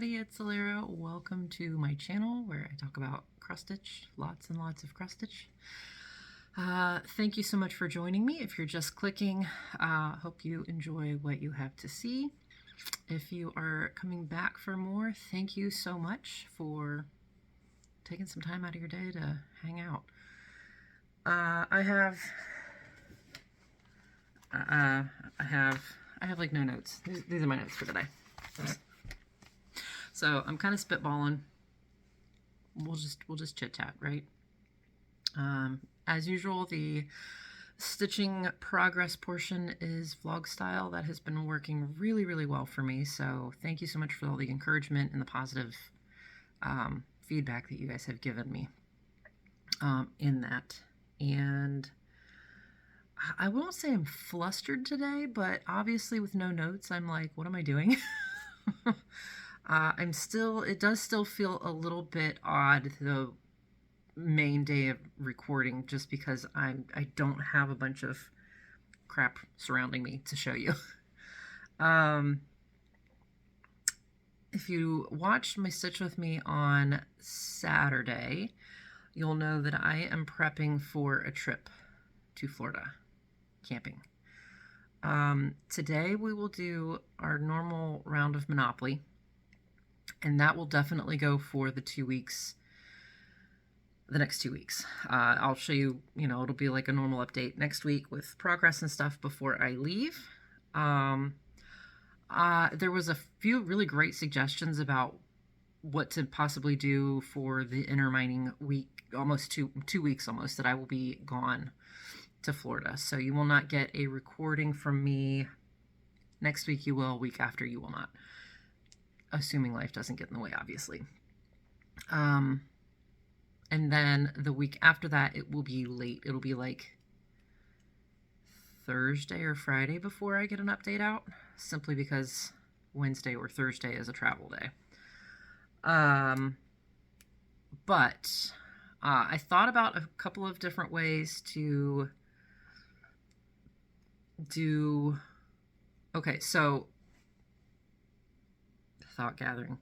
everybody, it's Alira. Welcome to my channel where I talk about cross stitch, lots and lots of cross stitch. Thank you so much for joining me. If you're just clicking, hope you enjoy what you have to see. If you are coming back for more, thank you so much for taking some time out of your day to hang out. I have like no notes. These are my notes for today. So I'm kind of spitballing. We'll just chit chat, right? As usual, the stitching progress portion is vlog style. That has been working really, really well for me. So thank you so much for all the encouragement and the positive feedback that you guys have given me in that. And I won't say I'm flustered today, but obviously with no notes, I'm like, what am I doing? It does still feel a little bit odd, the main day of recording, just because I don't have a bunch of crap surrounding me to show you. If you watched my stitch with me on Saturday, you'll know that I am prepping for a trip to Florida camping. Today we will do our normal round of Monopoly, and that will definitely go for the 2 weeks, the next 2 weeks. I'll show you, it'll be like a normal update next week with progress and stuff before I leave. There was a few really great suggestions about what to possibly do for the intermining week, almost 2 weeks almost, that I will be gone to Florida. So you will not get a recording from me next week. You will. Week after, you will not, assuming life doesn't get in the way, obviously. And then the week after that, it will be late. It'll be like Thursday or Friday before I get an update out, simply because Wednesday or Thursday is a travel day. But I thought about a couple of different ways to do. Okay, so thought gathering.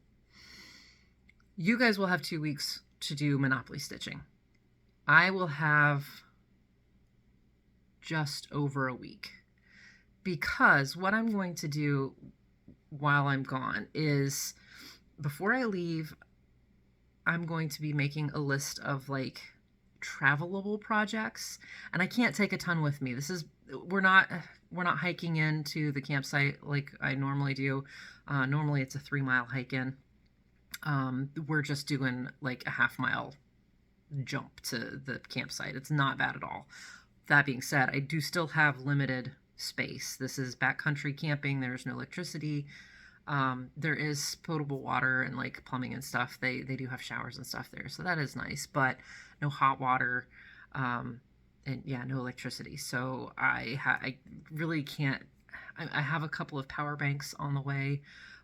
You guys will have 2 weeks to do Monopoly stitching. I will have just over a week, because what I'm going to do while I'm gone is, before I leave, I'm going to be making a list of like travelable projects, and I can't take a ton with me. We're not hiking into the campsite like I normally do. Normally it's a 3-mile hike in. We're just doing like a half-mile jump to the campsite. It's not bad at all. That being said, I do still have limited space. This is backcountry camping. There's no electricity. There is potable water and like plumbing and stuff. They do have showers and stuff there, so that is nice, but no hot water, and yeah, no electricity. So I really can't. I have a couple of power banks on the way,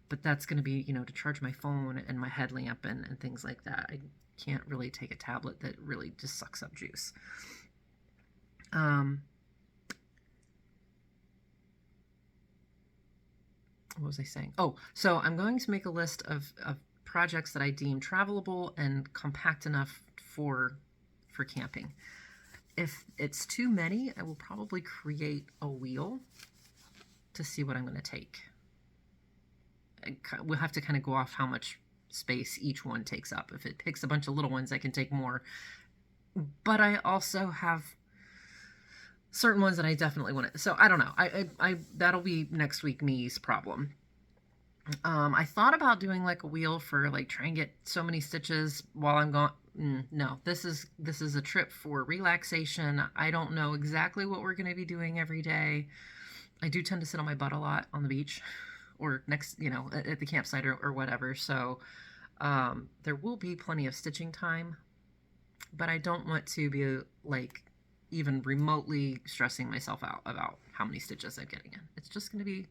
but that's going to be, to charge my phone and my headlamp and things like that. I can't really take a tablet that really just sucks up juice. What was I saying? Oh, so I'm going to make a list of projects that I deem travelable and compact enough for camping. If it's too many, I will probably create a wheel to see what I'm going to take. We'll have to kind of go off how much space each one takes up. If it picks a bunch of little ones, I can take more. But I also have certain ones that I definitely want to. So I don't know. I that'll be next week me's problem. I thought about doing like a wheel for like try and get so many stitches while I'm gone. No, this is a trip for relaxation. I don't know exactly what we're going to be doing every day. I do tend to sit on my butt a lot on the beach or next, at the campsite or whatever. So there will be plenty of stitching time, but I don't want to be like even remotely stressing myself out about how many stitches I'm getting in. It's just going to be,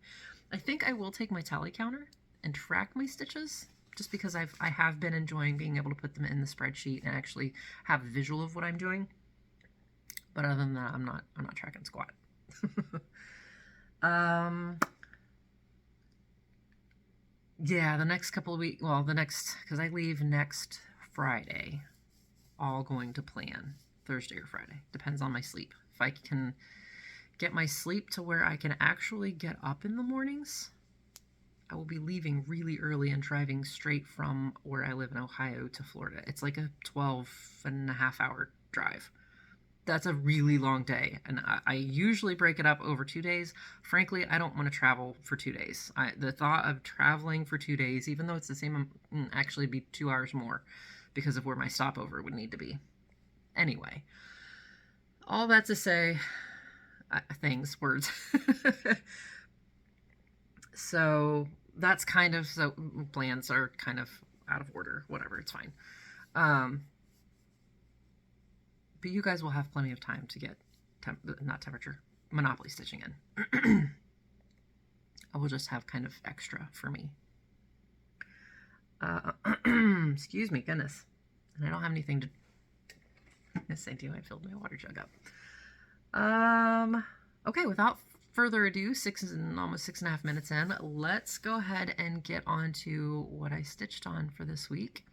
I think I will take my tally counter and track my stitches, just because I have been enjoying being able to put them in the spreadsheet and actually have a visual of what I'm doing. But other than that, I'm not tracking squat. yeah, the next couple of weeks, well, because I leave next Friday, all going to plan Thursday or Friday. Depends on my sleep. If I can get my sleep to where I can actually get up in the mornings, I will be leaving really early and driving straight from where I live in Ohio to Florida. It's like a 12.5 hour drive. That's a really long day, and I usually break it up over 2 days. Frankly, I don't want to travel for 2 days. The thought of traveling for 2 days, even though it's the same, actually be 2 hours more because of where my stopover would need to be. Anyway, all that to say, words. So that's kind of, so plans are kind of out of order, whatever, it's fine. But you guys will have plenty of time to get, Monopoly stitching in. I will just have kind of extra for me. Excuse me, goodness. And I don't have anything to, yes I do, I filled my water jug up. Okay, without further ado, almost 6.5 minutes in, let's go ahead and get on to what I stitched on for this week.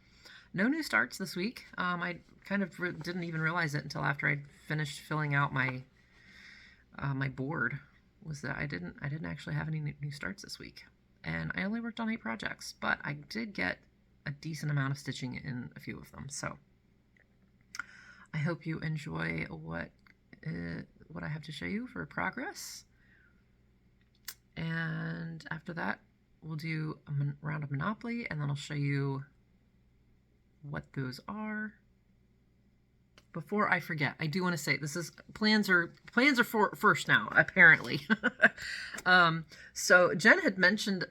No new starts this week. I kind of didn't even realize it until after I'd finished filling out my my board, was that I didn't actually have any new starts this week. And I only worked on 8 projects, but I did get a decent amount of stitching in a few of them. So I hope you enjoy what I have to show you for progress. And after that, we'll do a round of Monopoly, and then I'll show you what those are. Before I forget, I do want to say this is plans are for first now, apparently. So Jen had mentioned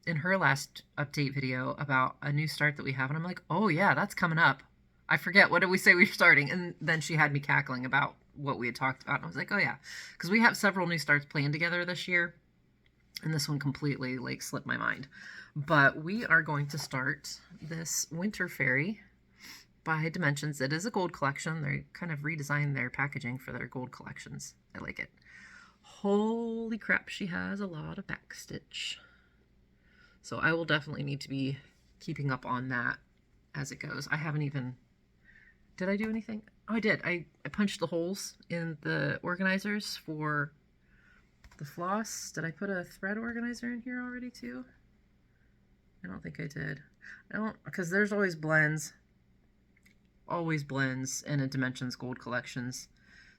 in her last update video about a new start that we have, and I'm like, oh yeah, that's coming up. I forget, what did we say we were starting? And then she had me cackling about what we had talked about, and I was like, oh yeah, because we have several new starts planned together this year, and this one completely like slipped my mind. But we are going to start this Winter Fairy by Dimensions. It is a gold collection. They kind of redesigned their packaging for their gold collections. I like it. Holy crap, she has a lot of backstitch. So I will definitely need to be keeping up on that as it goes. I haven't even... Did I do anything? Oh, I did. I punched the holes in the organizers for the floss. Did I put a thread organizer in here already too? I don't think I did. I don't, because there's always blends in a Dimensions Gold collections.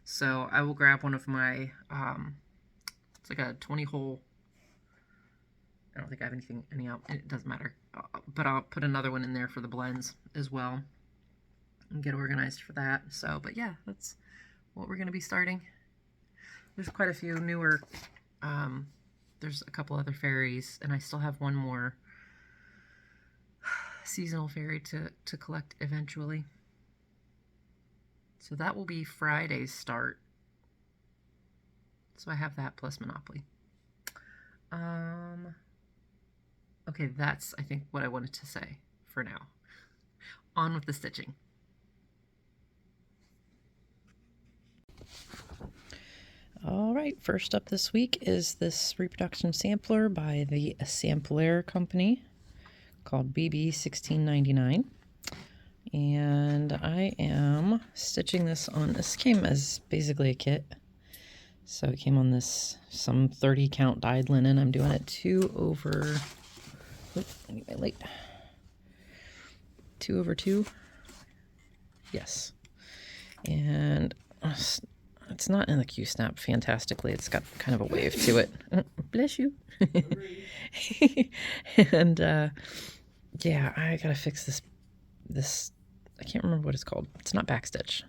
So I will grab one of my, it's like a 20 hole. I don't think I have any out. It doesn't matter. But I'll put another one in there for the blends as well and get organized for that. So, but yeah, that's what we're going to be starting. There's quite a few newer, there's a couple other fairies, and I still have one more seasonal fairy to collect eventually. So that will be Friday's start. So I have that plus Monopoly. Okay, that's, I think, what I wanted to say for now. On with the stitching. All right, first up this week is this reproduction sampler by the Sampler Company called BB 1699. And I am stitching this on, this came as basically a kit. So it came on this, some 30 count dyed linen. I'm doing it 2 over, anyway, 2 over 2. Yes. And it's not in the Q-snap fantastically. It's got kind of a wave to it. Bless you. And yeah, I gotta fix this. I can't remember what it's called. It's not backstitch.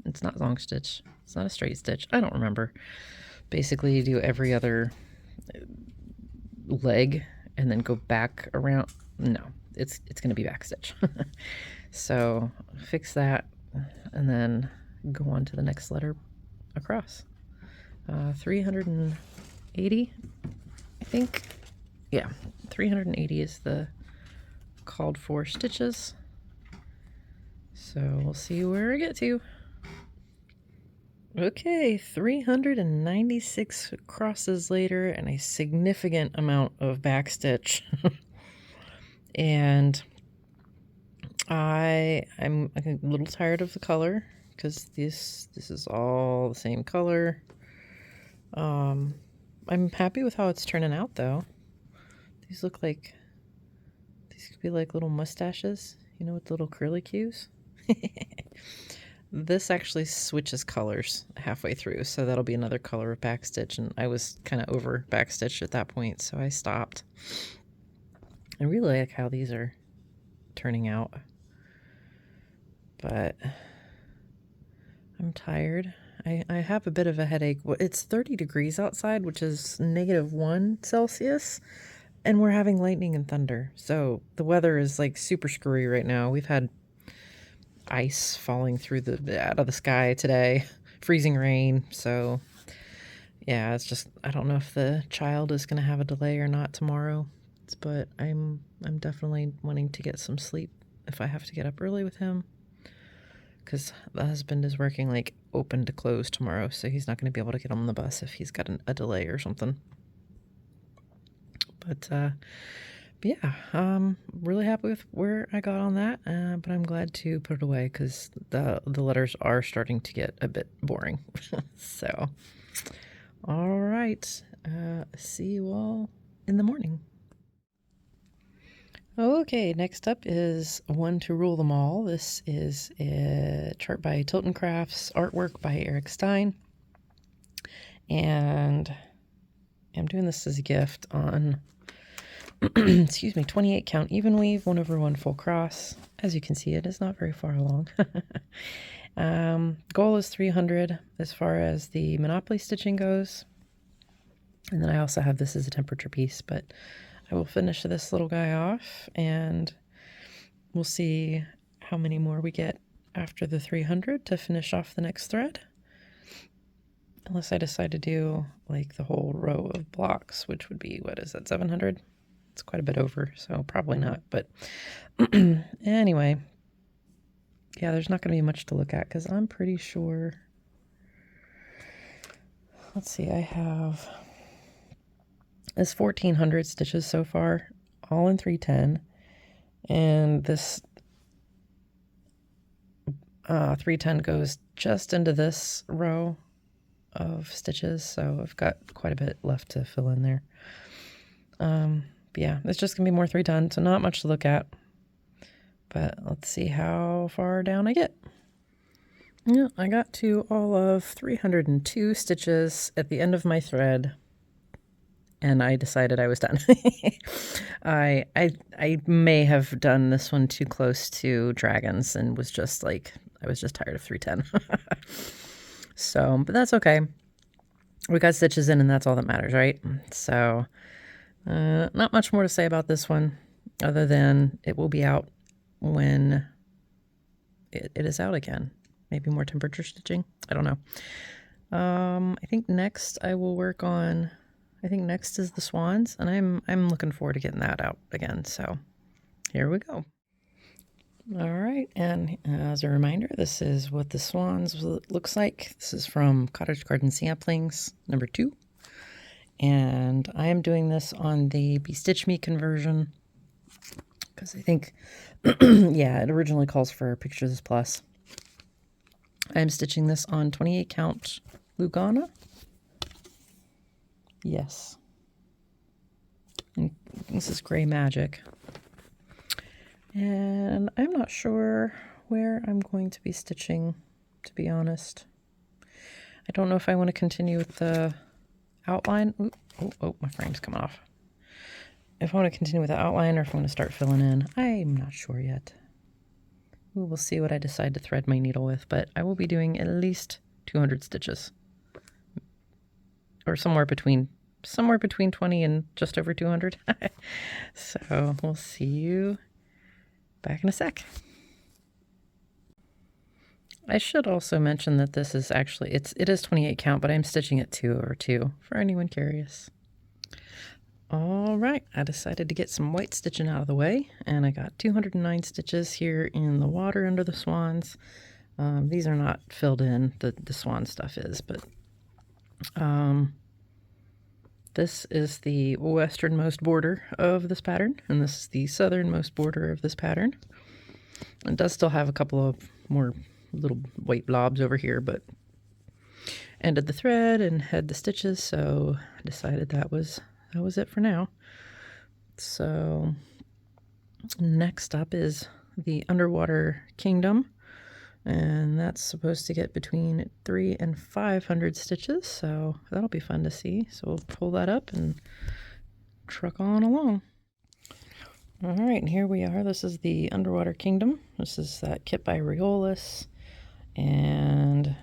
It's not long stitch. It's not a straight stitch. I don't remember. Basically, you do every other leg and then go back around. No, it's gonna be backstitch. So fix that and then go on to the next letter across. 380, I think. Yeah, 380 is the called for stitches. So we'll see where I get to. Okay, 396 crosses later and a significant amount of backstitch. And I'm a little tired of the color because this is all the same color. I'm happy with how it's turning out though. These could be like little mustaches, you know, with little curly cues. This actually switches colors halfway through, so that'll be another color of backstitch, and I was kind of over backstitch at that point, so I stopped. I really like how these are turning out, but I'm tired. I have a bit of a headache. It's 30 degrees outside, which is -1 Celsius, and we're having lightning and thunder, so the weather is like super screwy right now. We've had ice falling out of the sky today, freezing rain. So yeah, it's just, I don't know if the child is going to have a delay or not tomorrow, but I'm definitely wanting to get some sleep if I have to get up early with him, because the husband is working like open to close tomorrow, so he's not going to be able to get on the bus if he's got a delay or something. But yeah, really happy with where I got on that, but I'm glad to put it away because the letters are starting to get a bit boring. So, all right, see you all in the morning. Okay, next up is One to Rule Them All. This is a chart by Tilton Crafts, artwork by Eric Stein, and I'm doing this as a gift on excuse me, 28 count even weave, 1/1 full cross. As you can see, it is not very far along. Goal is 300 as far as the Monopoly stitching goes. And then I also have this as a temperature piece, but I will finish this little guy off and we'll see how many more we get after the 300 to finish off the next thread. Unless I decide to do like the whole row of blocks, which would be, what is that, 700? It's quite a bit over, so probably not. But anyway, yeah, there's not going to be much to look at because I'm pretty sure. Let's see, I have this 1,400 stitches so far, all in 310, and this 310 goes just into this row of stitches, so I've got quite a bit left to fill in there. But yeah, it's just gonna be more 310, so not much to look at. But let's see how far down I get. Yeah, I got to all of 302 stitches at the end of my thread, and I decided I was done. I may have done this one too close to dragons and was just like, I was just tired of 310. So, but that's okay. We got stitches in and that's all that matters, right? So, not much more to say about this one other than it will be out when it is out again. Maybe more temperature stitching. I don't know. I think next I will work on, I think next is the swans, and I'm looking forward to getting that out again. So here we go. All right, and as a reminder, this is what the swans looks like. This is from Cottage Garden Samplings number 2. And I am doing this on the Be Stitch Me conversion because I think, yeah, it originally calls for Pictures Plus. I'm stitching this on 28 count Lugana. Yes. And this is Gray Magic. And I'm not sure where I'm going to be stitching, to be honest. I don't know if I want to continue with the outline. Ooh, oh, my frame's coming off. If I want to continue with the outline or if I want to start filling in, I'm not sure yet. We will see what I decide to thread my needle with, but I will be doing at least 200 stitches. Or somewhere between 20 and just over 200. So we'll see you back in a sec. I should also mention that this is actually, it is 28 count, but I'm stitching it 2/2 for anyone curious. All right, I decided to get some white stitching out of the way, and I got 209 stitches here in the water under the swans. These are not filled in, the swan stuff is, but this is the westernmost border of this pattern, and this is the southernmost border of this pattern. It does still have a couple of more little white blobs over here, but ended the thread and had the stitches, so I decided that was it for now. So next up is the Underwater Kingdom, and that's supposed to get between 300 and 500 stitches, so that'll be fun to see. So we'll pull that up and truck on along. All right, and here we are. This is the Underwater Kingdom. This is that kit by Riolis, and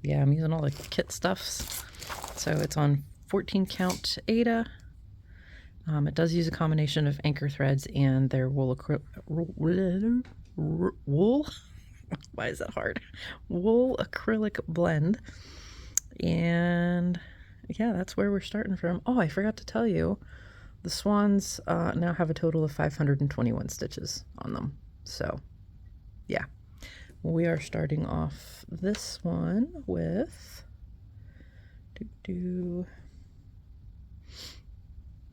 yeah, I'm using all the kit stuffs. So it's on 14 count Aida. It does use a combination of anchor threads and their wool. Why is that hard? Wool acrylic blend. And yeah, that's where we're starting from. Oh, I forgot to tell you, the swans now have a total of 521 stitches on them. So yeah, we are starting off this one with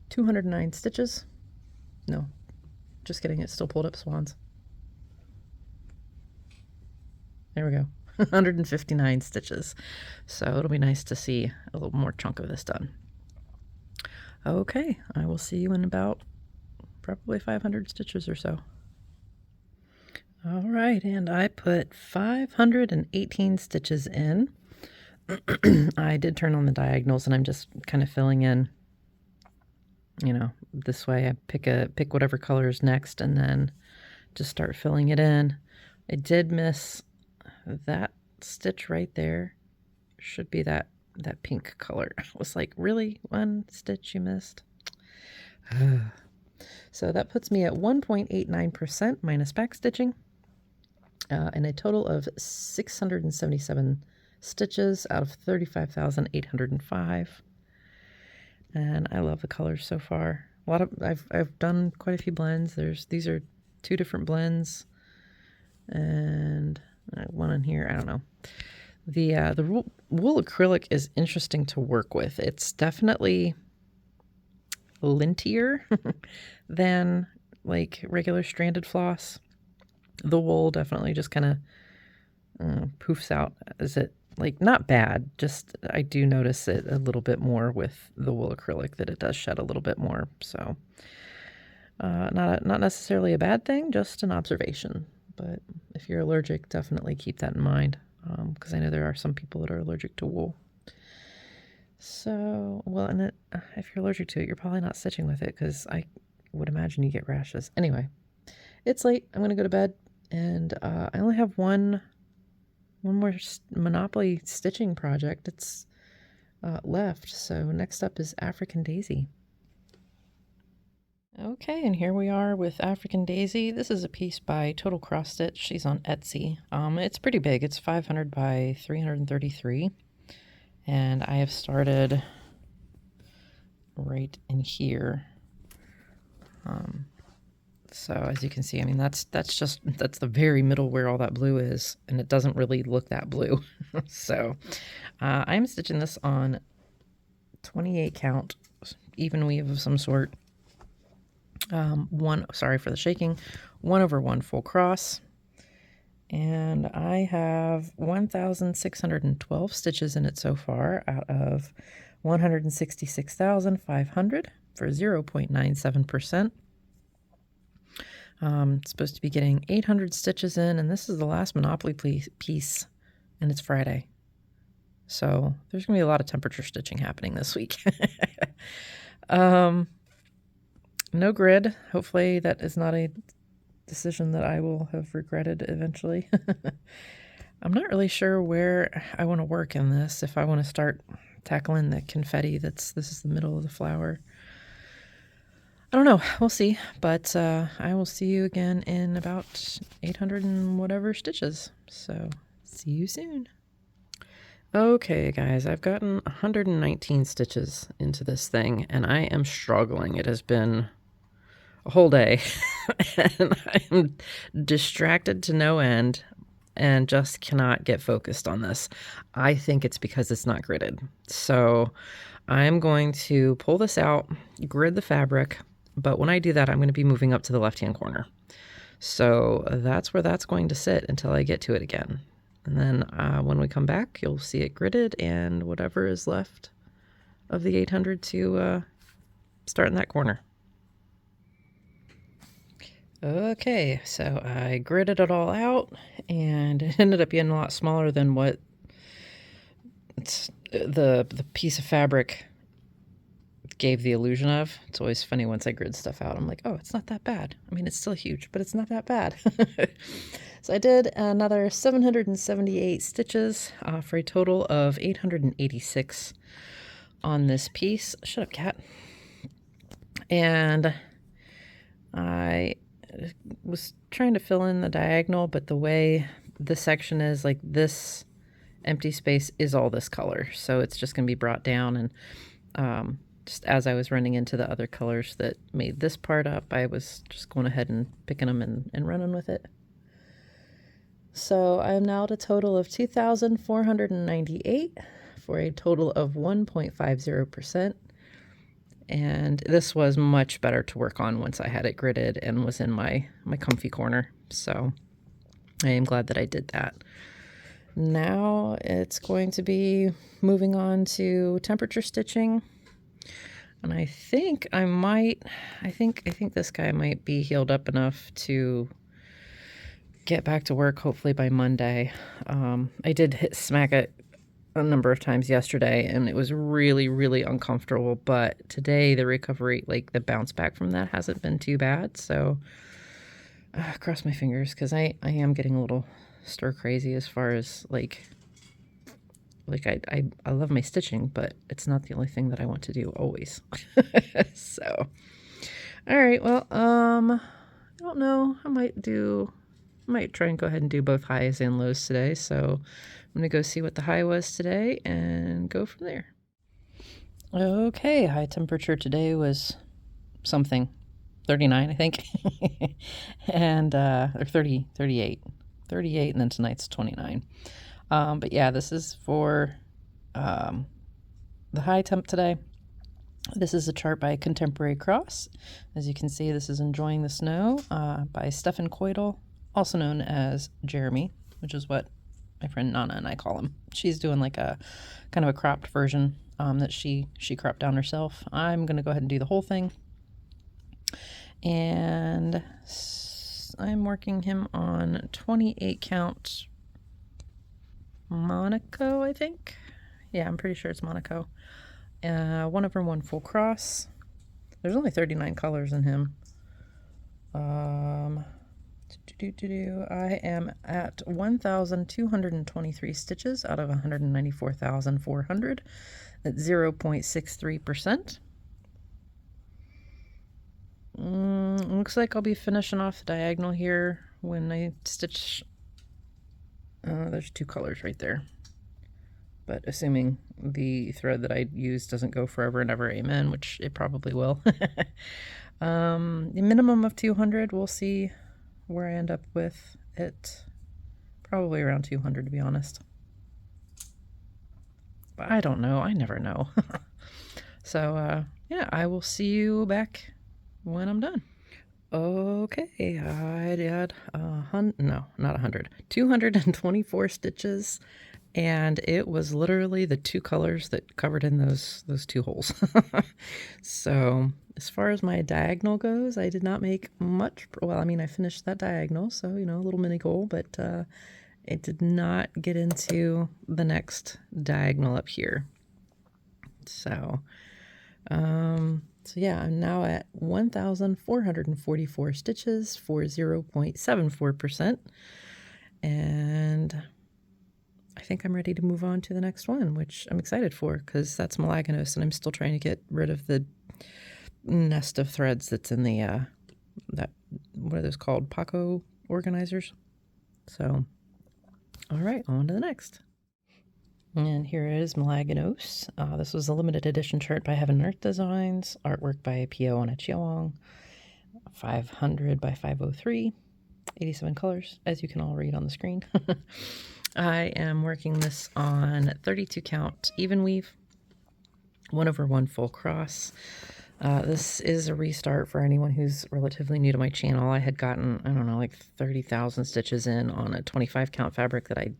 209 stitches. No, just kidding. It's still pulled up swans. There we go. 159 stitches. So it'll be nice to see a little more chunk of this done. Okay, I will see you in about probably 500 stitches or so. All right, and I put 518 stitches in. I did turn on the diagonals, and I'm just kind of filling in, you know, this way. I pick whatever color is next and then just start filling it in. I did miss that stitch right there. Should be that pink color. I was like, really? One stitch you missed? So that puts me at 1.89% minus back stitching, and a total of 677 stitches out of 35,805. And I love the colors so far. I've done quite a few blends. These are 2 different blends, and one in here. I don't know. The wool acrylic is interesting to work with. It's definitely lintier than like regular stranded floss. The wool definitely just kind of poofs out. Is it like not bad? Just I do notice it a little bit more with the wool acrylic, that it does shed a little bit more. So not necessarily a bad thing, just an observation. But if you're allergic, definitely keep that in mind, because I know there are some people that are allergic to wool. So, well, and if you're allergic to it, you're probably not stitching with it, because I would imagine you get rashes. Anyway, it's late. I'm going to go to bed, and I only have one more Monopoly stitching project that's left. So next up is African Daisy. Okay, and here we are with African Daisy. This is a piece by Total Cross Stitch. She's on Etsy. It's pretty big. It's 500 by 333. And I have started right in here. So as you can see, I mean, that's the very middle where all that blue is, and it doesn't really look that blue. So I'm stitching this on 28 count even weave of some sort. Sorry for the shaking, 1/1 full cross, and I have 1,612 stitches in it so far out of 166,500 for 0.97%. Supposed to be getting 800 stitches in, and this is the last Monopoly piece, and it's Friday, so there's gonna be a lot of temperature stitching happening this week. No grid. Hopefully that is not a decision that I will have regretted eventually. I'm not really sure where I want to work in this. If I want to start tackling the confetti, this is the middle of the flower. I don't know. We'll see. But I will see you again in about 800 and whatever stitches. So see you soon. Okay, guys, I've gotten 119 stitches into this thing, and I am struggling. It has been a whole day and I'm distracted to no end and just cannot get focused on this. I think it's because it's not gridded. So I'm going to pull this out, grid the fabric, but when I do that, I'm going to be moving up to the left-hand corner. So that's where that's going to sit until I get to it again. And then when we come back, you'll see it gridded and whatever is left of the 800 to start in that corner. Okay, so I gridded it all out and it ended up being a lot smaller than what the piece of fabric gave the illusion of. It's always funny once I grid stuff out. I'm like, oh, it's not that bad. I mean, it's still huge, but it's not that bad. So I did another 778 stitches for a total of 886 on this piece. Shut up, cat. And I was trying to fill in the diagonal, but the way this section is, like, this empty space is all this color. So it's just going to be brought down, and just as I was running into the other colors that made this part up, I was just going ahead and picking them and running with it. So I'm now at a total of 2,498 for a total of 1.50%. And this was much better to work on once I had it gridded and was in my comfy corner. So I am glad that I did that. Now it's going to be moving on to temperature stitching. And I think I think this guy might be healed up enough to get back to work hopefully by Monday. I did smack it a number of times yesterday and it was really, really uncomfortable, but today the recovery, like the bounce back from that, hasn't been too bad. So cross my fingers, because I am getting a little stir crazy as far as like I love my stitching, but it's not the only thing that I want to do always. So all right, well, I don't know, I might try and go ahead and do both highs and lows today. So I'm going to go see what the high was today and go from there. Okay, high temperature today was something. 39, I think. And, or 30, 38. 38, and then tonight's 29. But yeah, this is for the high temp today. This is a chart by Contemporary Cross. As you can see, this is Enjoying the Snow by Stefan Coidel, also known as Jeremy, which is what my friend Nana and I call him. She's doing like a kind of a cropped version that she cropped down herself. I'm going to go ahead and do the whole thing. And I'm working him on 28 count Monaco, I think. Yeah, I'm pretty sure it's Monaco. 1/1 full cross. There's only 39 colors in him. I am at 1,223 stitches out of 194,400 at 0.63%. Looks like I'll be finishing off the diagonal here when I stitch. There's two colors right there, but assuming the thread that I use doesn't go forever and ever, amen, which it probably will. A minimum of 200. We'll see where I end up with it. Probably around 200, to be honest. But I don't know. I never know. So, yeah, I will see you back when I'm done. Okay, I did not 100, 224 stitches, and it was literally the two colors that covered in those two holes. So as far as my diagonal goes, I did not make much. Well, I mean, I finished that diagonal, so, you know, a little mini goal, but it did not get into the next diagonal up here. So, so yeah, I'm now at 1,444 stitches for 0.74%. And I think I'm ready to move on to the next one, which I'm excited for because that's Malaganose, and I'm still trying to get rid of the nest of threads that's in the, what are those called? Paco organizers. So, all right, on to the next. And here is Malaganose. This was a limited edition chart by Heaven and Earth Designs, artwork by Pio and Chiawang. 500 by 503, 87 colors, as you can all read on the screen. I am working this on 32 count even weave, 1/1 full cross. This is a restart for anyone who's relatively new to my channel. I had gotten, I don't know, like 30,000 stitches in on a 25 count fabric that I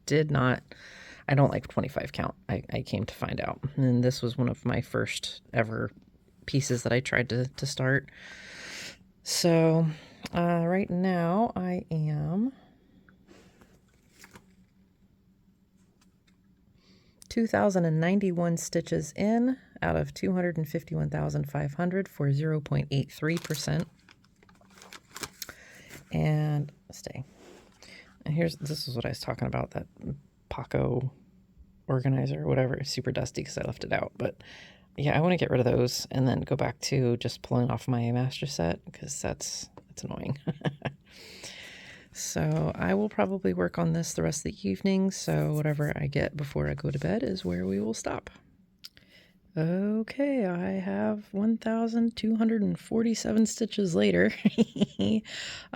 don't like 25 count, I came to find out. And this was one of my first ever pieces that I tried to start. So right now I am 2,091 stitches in out of 251,500 for 0.83%. And stay. And this is what I was talking about, that Paco organizer or whatever. It's super dusty because I left it out. But yeah, I want to get rid of those and then go back to just pulling off my master set because that's annoying. So I will probably work on this the rest of the evening. So whatever I get before I go to bed is where we will stop. Okay, I have 1,247 stitches later.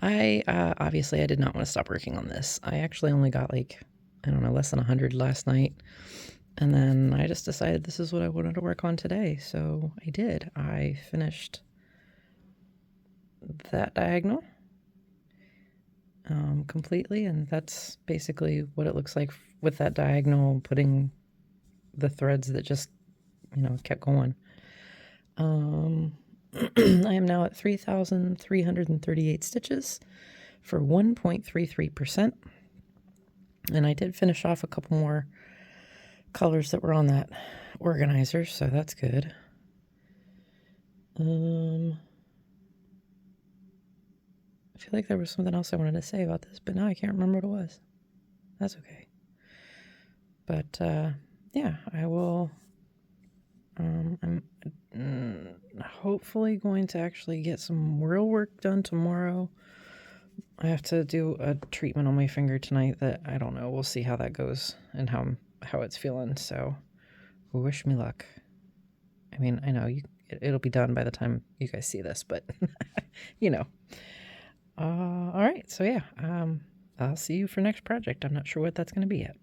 Obviously I did not want to stop working on this. I actually only got like, I don't know, less than 100 last night. And then I just decided this is what I wanted to work on today. So I did. I finished that diagonal completely. And that's basically what it looks like with that diagonal, putting the threads that just, kept going. I am now at 3,338 stitches for 1.33%. And I did finish off a couple more colors that were on that organizer, so that's good. I feel like there was something else I wanted to say about this, but now I can't remember what it was. That's okay. But yeah, I will. I'm hopefully going to actually get some real work done tomorrow. I have to do a treatment on my finger tonight that I don't know. We'll see how that goes and how it's feeling. So wish me luck. I mean, I know it'll be done by the time you guys see this, but all right. So yeah, I'll see you for next project. I'm not sure what that's going to be yet.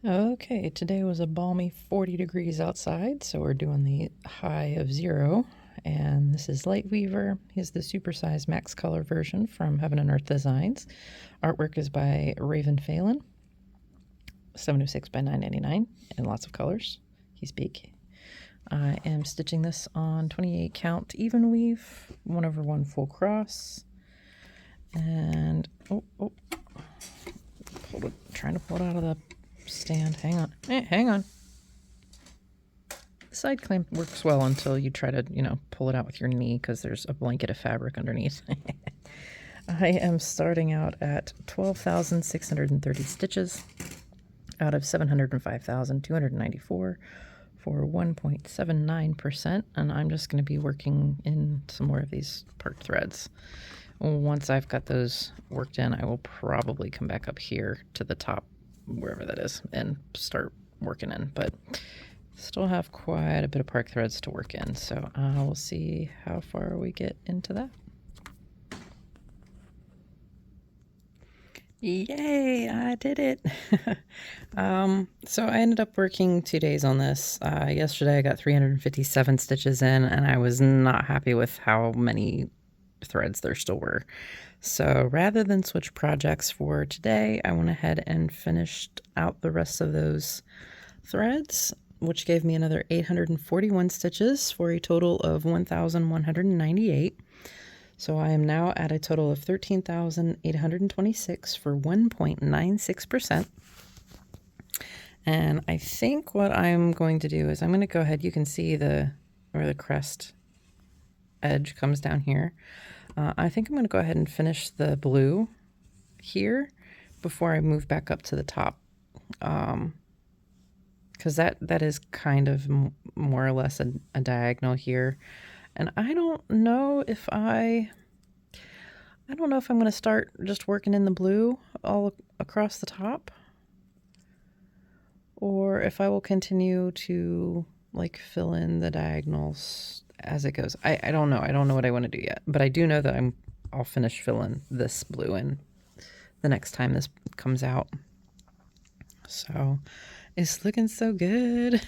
Okay, today was a balmy 40 degrees outside, so we're doing the high of 0. And this is Lightweaver. He's the supersized max color version from Heaven and Earth Designs. Artwork is by Raven Phelan. 706 by 999 and lots of colors. He's big. I am stitching this on 28 count even weave, 1/1 full cross. And trying to pull it out of the stand. Hang on. Hang on. The side clamp works well until you try to, pull it out with your knee because there's a blanket of fabric underneath. I am starting out at 12,630 stitches out of 705,294 for 1.79%. And I'm just going to be working in some more of these part threads. Once I've got those worked in, I will probably come back up here to the top, wherever that is, and start working in. But still have quite a bit of park threads to work in, so we'll see how far we get into that. Yay, I did it. So I ended up working 2 days on this. Yesterday I got 357 stitches in, and I was not happy with how many threads there still were. So rather than switch projects for today, I went ahead and finished out the rest of those threads, which gave me another 841 stitches for a total of 1,198. So I am now at a total of 13,826 for 1.96%. And I think what I'm going to do is I'm going to go ahead. You can see where the crest edge comes down here. I think I'm going to go ahead and finish the blue here before I move back up to the top. Because that is kind of more or less a diagonal here. And I don't know if I'm going to start just working in the blue all across the top, or if I will continue to like fill in the diagonals as it goes. I don't know. I don't know what I want to do yet, but I do know that I'll finish filling this blue in the next time this comes out. So it's looking so good.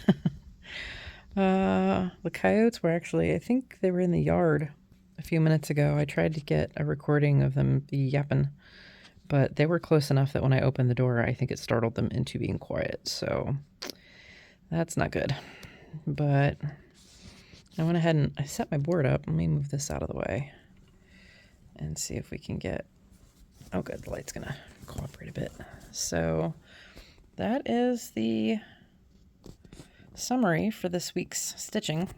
The coyotes were actually, I think they were in the yard a few minutes ago. I tried to get a recording of them yapping, but they were close enough that when I opened the door, I think it startled them into being quiet. So that's not good. But I went ahead and I set my board up. Let me move this out of the way and see if we can get, oh good, the light's gonna cooperate a bit. So that is the summary for this week's stitching.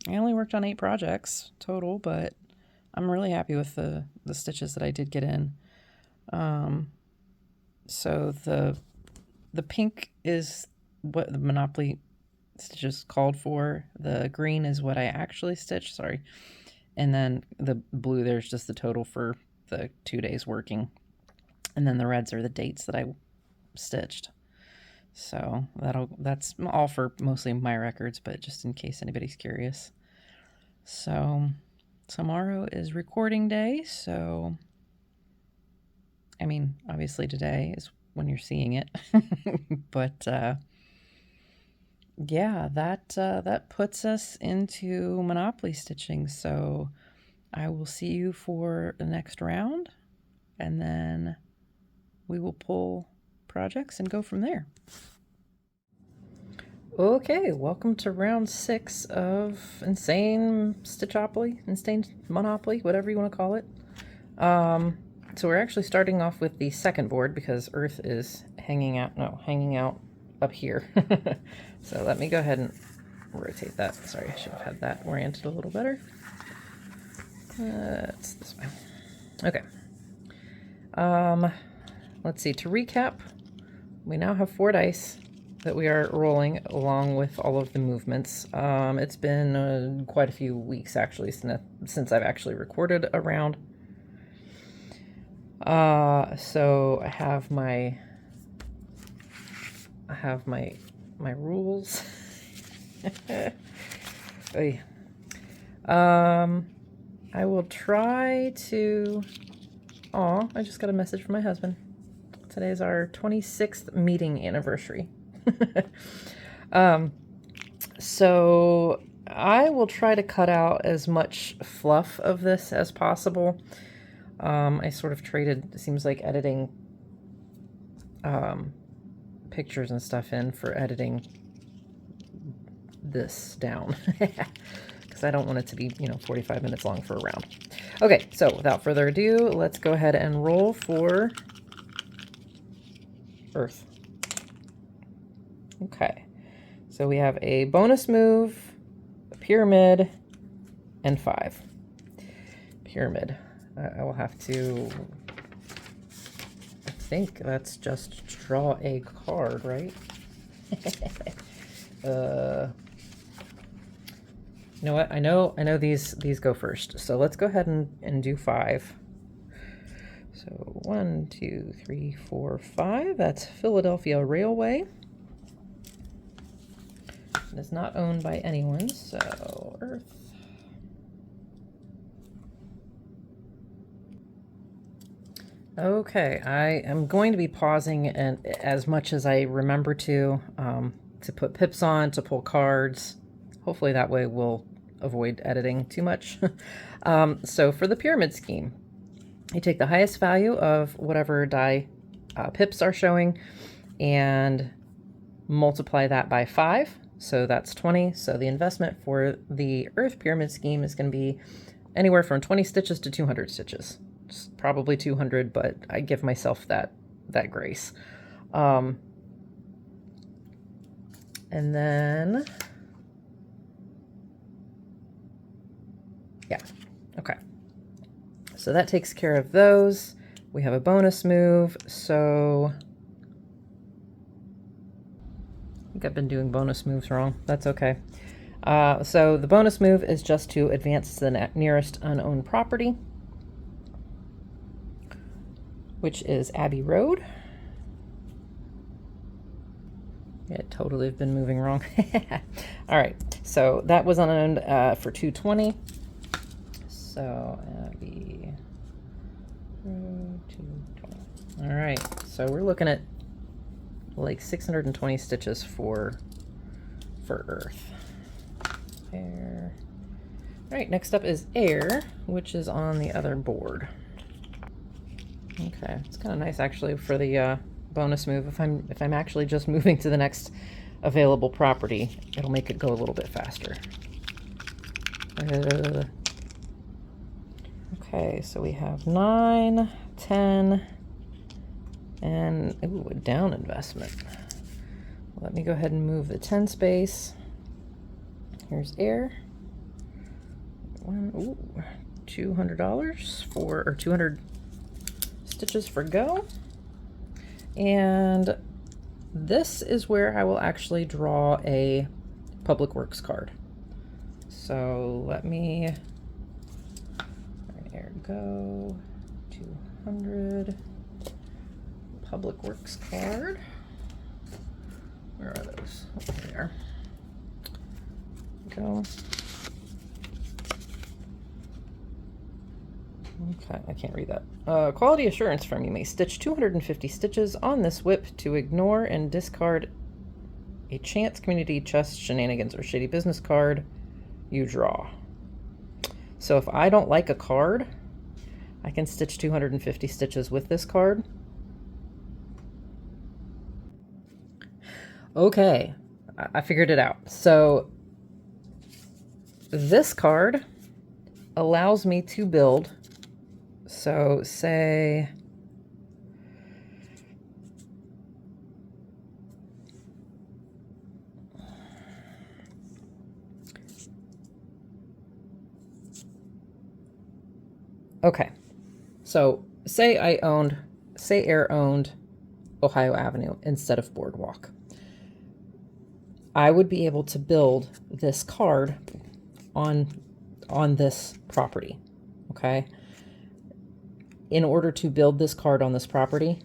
I only worked on 8 projects total, but I'm really happy with the stitches that I did get in. So the pink is what the Monopoly stitches called for. The green is what I actually stitched, sorry. And then the blue, there's just the total for the 2 days working. And then the reds are the dates that I stitched. So that's all for mostly my records, but just in case anybody's curious. So tomorrow is recording day, so I mean, obviously today is when you're seeing it. But yeah, that puts us into Monopoly stitching. So I will see you for the next round, and then we will pull projects and go from there. Okay, welcome to round 6 of Insane Stitchopoly, Insane Monopoly, whatever you want to call it. So we're actually starting off with the second board because Earth is hanging out up here. So let me go ahead and rotate that. Sorry, I should have had that oriented a little better. It's this way. Okay. Let's see, to recap, we now have 4 dice that we are rolling along with all of the movements. It's been quite a few weeks actually since I've actually recorded a round. So I have my rules. I will try to. Aw, I just got a message from my husband. Today is our 26th meeting anniversary. So I will try to cut out as much fluff of this as possible. I sort of traded, it seems like, editing pictures and stuff in for editing this down. Because I don't want it to be, 45 minutes long for a round. Okay, so without further ado, let's go ahead and roll for Earth. Okay, so we have a bonus move, a pyramid, and 5. Pyramid. I will have to, I think that's just draw a card, right? You know what? I know these go first. So let's go ahead and do 5. So 1, 2, 3, 4, 5. That's Philadelphia Railway. It is not owned by anyone, so Earth. Okay, I am going to be pausing and as much as I remember to put pips on, to pull cards. Hopefully that way we'll avoid editing too much. So for the pyramid scheme, you take the highest value of whatever die pips are showing and multiply that by 5. So that's 20. So the investment for the Earth pyramid scheme is going to be anywhere from 20 stitches to 200 stitches. It's probably 200, but I give myself that grace. And then, yeah, okay. So that takes care of those. We have a bonus move, so I think I've been doing bonus moves wrong. That's okay. So the bonus move is just to advance to the nearest unowned property, which is Abbey Road. It totally have been moving wrong. All right, so that was unowned for 220. So that'd be 220. All right, so we're looking at like 620 stitches for earth. Air. All right, next up is air, which is on the other board. Okay, it's kind of nice actually for the bonus move. If I'm actually just moving to the next available property, it'll make it go a little bit faster. Okay, so we have 9, 10, and ooh, a down investment. Let me go ahead and move the 10 space. Here's air. Ooh, $200 for, or 200 stitches for go. And this is where I will actually draw a Public Works card. So let me, there we go, 200 Public Works card. Where are those? Oh, there. Go. Okay, I can't read that. Quality assurance from you may stitch 250 stitches on this whip to ignore and discard a chance community chest, shenanigans, or shady business card you draw. So if I don't like a card, I can stitch 250 stitches with this card. Okay, I figured it out. So this card allows me to build, so say okay, so say Air owned Ohio Avenue instead of Boardwalk. I would be able to build this card on this property, okay? In order to build this card on this property,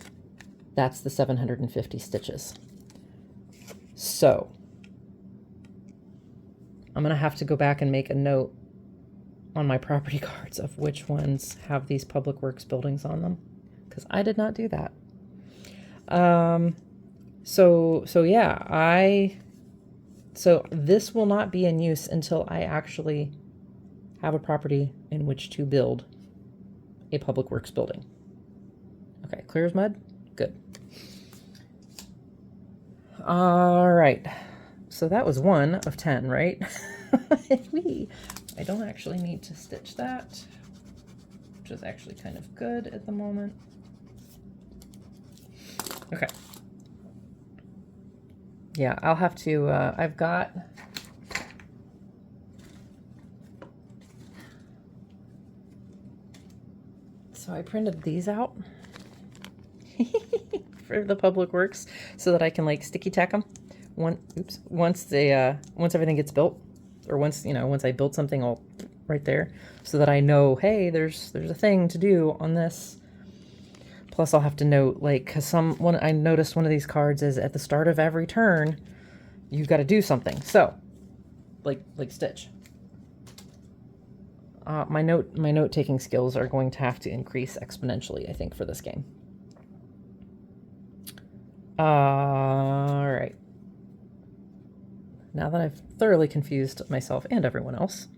that's the 750 stitches. So I'm gonna have to go back and make a note on my property cards of which ones have these Public Works buildings on them, because I did not do that. So this will not be in use until I actually have a property in which to build a Public Works building. Okay, clear as mud? Good. All right, so that was 1 of 10, right? I don't actually need to stitch that, which is actually kind of good at the moment. Okay. Yeah, I'll have to, I've got, so I printed these out for the Public Works so that I can like sticky tack them once everything gets built, or once I build something all right there, so that I know, hey, there's a thing to do on this. Plus I'll have to note, like, because I noticed one of these cards is at the start of every turn, you've got to do something. So, like stitch. My note-taking skills are going to have to increase exponentially, I think, for this game. All right. Now that I've thoroughly confused myself and everyone else.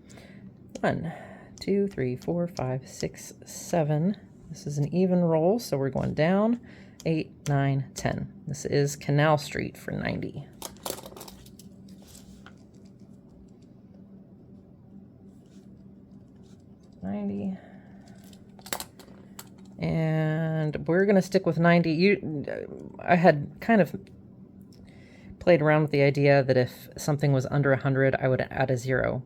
1, 2, 3, 4, 5, 6, 7. This is an even roll, so we're going down. 8, 9, 10. This is Canal Street for 90. And we're going to stick with 90. I had kind of played around with the idea that if something was under 100, I would add a 0.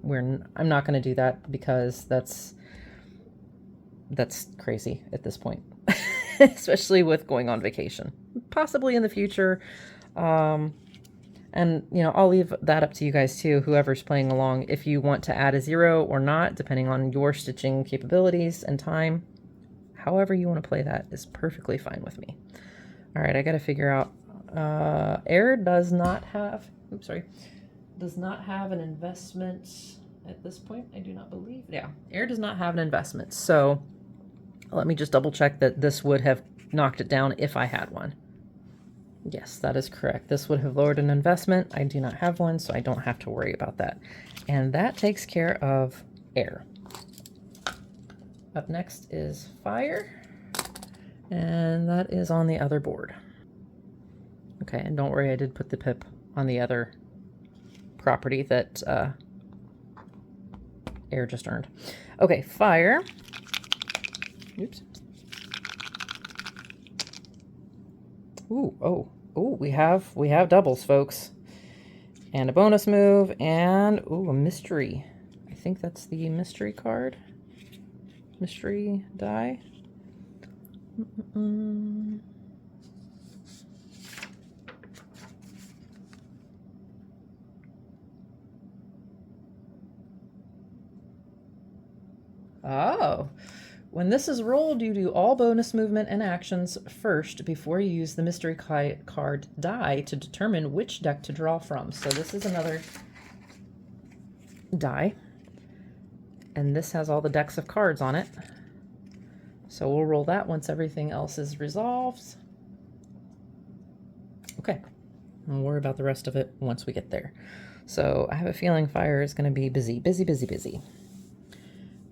I'm not going to do that because that's crazy at this point, especially with going on vacation. Possibly in the future. And, I'll leave that up to you guys too, whoever's playing along, if you want to add a 0 or not, depending on your stitching capabilities and time. However you want to play that is perfectly fine with me. All right, I got to figure out Air does not have, does not have an investment at this point. I do not believe. Yeah, Air does not have an investment. So let me just double check that this would have knocked it down if I had one. Yes, that is correct. This would have lowered an investment. I do not have one, so I don't have to worry about that. And that takes care of Air. Up next is Fire, and that is on the other board. Okay, and don't worry, I did put the pip on the other property that Air just earned. Okay, Fire. Oops. Ooh, oh, we have doubles, folks. And a bonus move, and ooh, a mystery. I think that's the mystery card. Mystery die. Oh. When this is rolled, you do all bonus movement and actions first before you use the mystery card die to determine which deck to draw from. So this is another die, and this has all the decks of cards on it. So we'll roll that once everything else is resolved. Okay, we'll worry about the rest of it once we get there. So I have a feeling Fire is going to be busy, busy, busy, busy.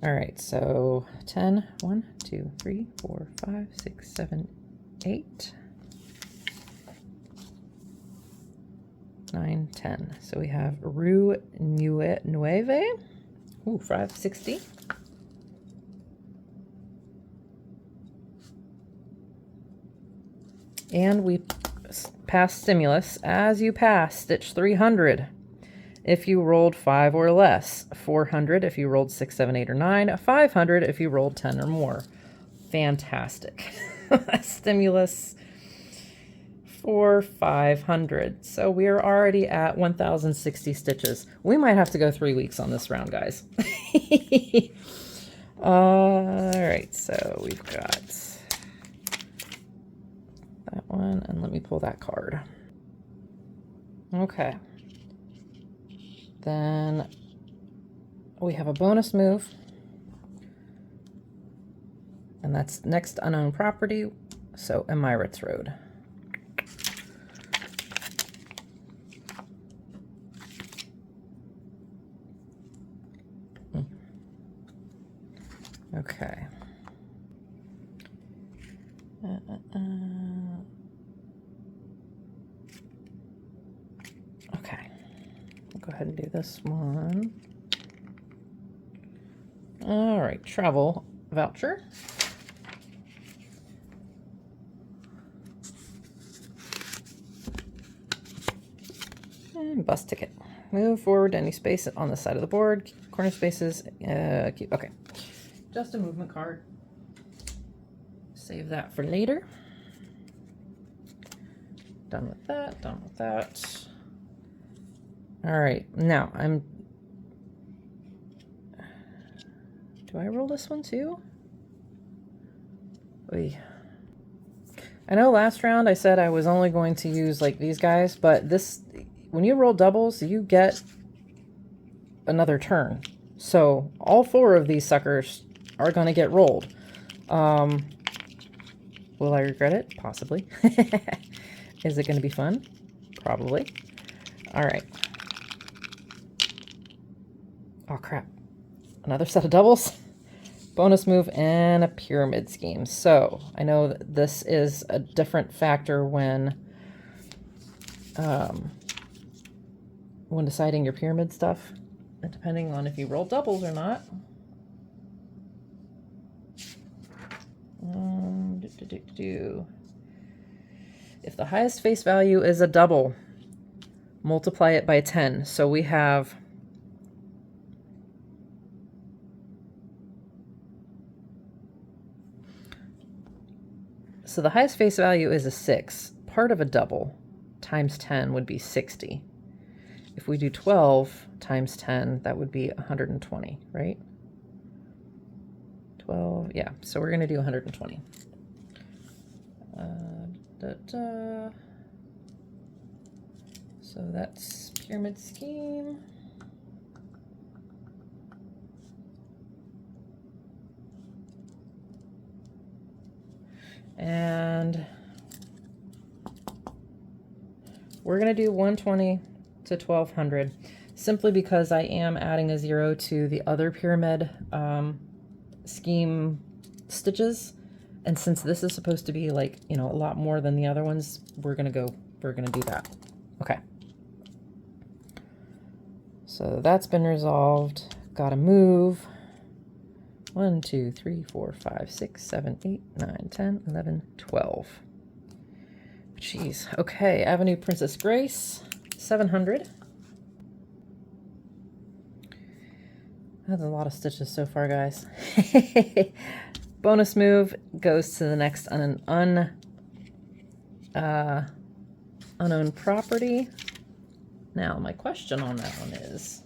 All right, so 10, 1, 2, 3, 4, 5, 6, 7, 8, 9, 10. So we have Rue Nueve, ooh, 560. And we pass Stimulus. As you pass, stitch 300. If you rolled 5 or less, 400 if you rolled 6, 7, 8, or 9, 500 if you rolled 10 or more. Fantastic. Stimulus for 500. So we are already at 1,060 stitches. We might have to go 3 weeks on this round, guys. All right, so we've got that one, and let me pull that card. Okay. Then we have a bonus move, and that's next unknown property, so Emirat's Road. Okay. Okay. Go ahead and do this one. All right, travel voucher. And bus ticket. Move forward any space on the side of the board. Corner spaces. Okay. Just a movement card. Save that for later. Done with that. Done with that. All right, now do I roll this one too? Oy. I know last round I said I was only going to use like these guys, but this, when you roll doubles, you get another turn. So all 4 of these suckers are going to get rolled. Will I regret it? Possibly. Is it going to be fun? Probably. All right. Oh, crap. Another set of doubles. Bonus move and a pyramid scheme. So I know that this is a different factor when deciding your pyramid stuff, and depending on if you roll doubles or not. If the highest face value is a double, multiply it by 10. So we have the highest face value is a 6. Part of a double times 10 would be 60. If we do 12 times 10, that would be 120, right? 12, yeah. So we're going to do 120. So that's pyramid scheme. And we're going to do 120 to 1200 simply because I am adding a 0 to the other pyramid scheme stitches. And since this is supposed to be like, you know, a lot more than the other ones, we're going to do that. Okay. So that's been resolved. Got to move. 1, 2, 3, 4, 5, 6, 7, 8, 9, 10, 11, 12. Jeez. Okay, Avenue Princess Grace, 700. That's a lot of stitches so far, guys. Bonus move goes to the next unknown property. Now, my question on that one is,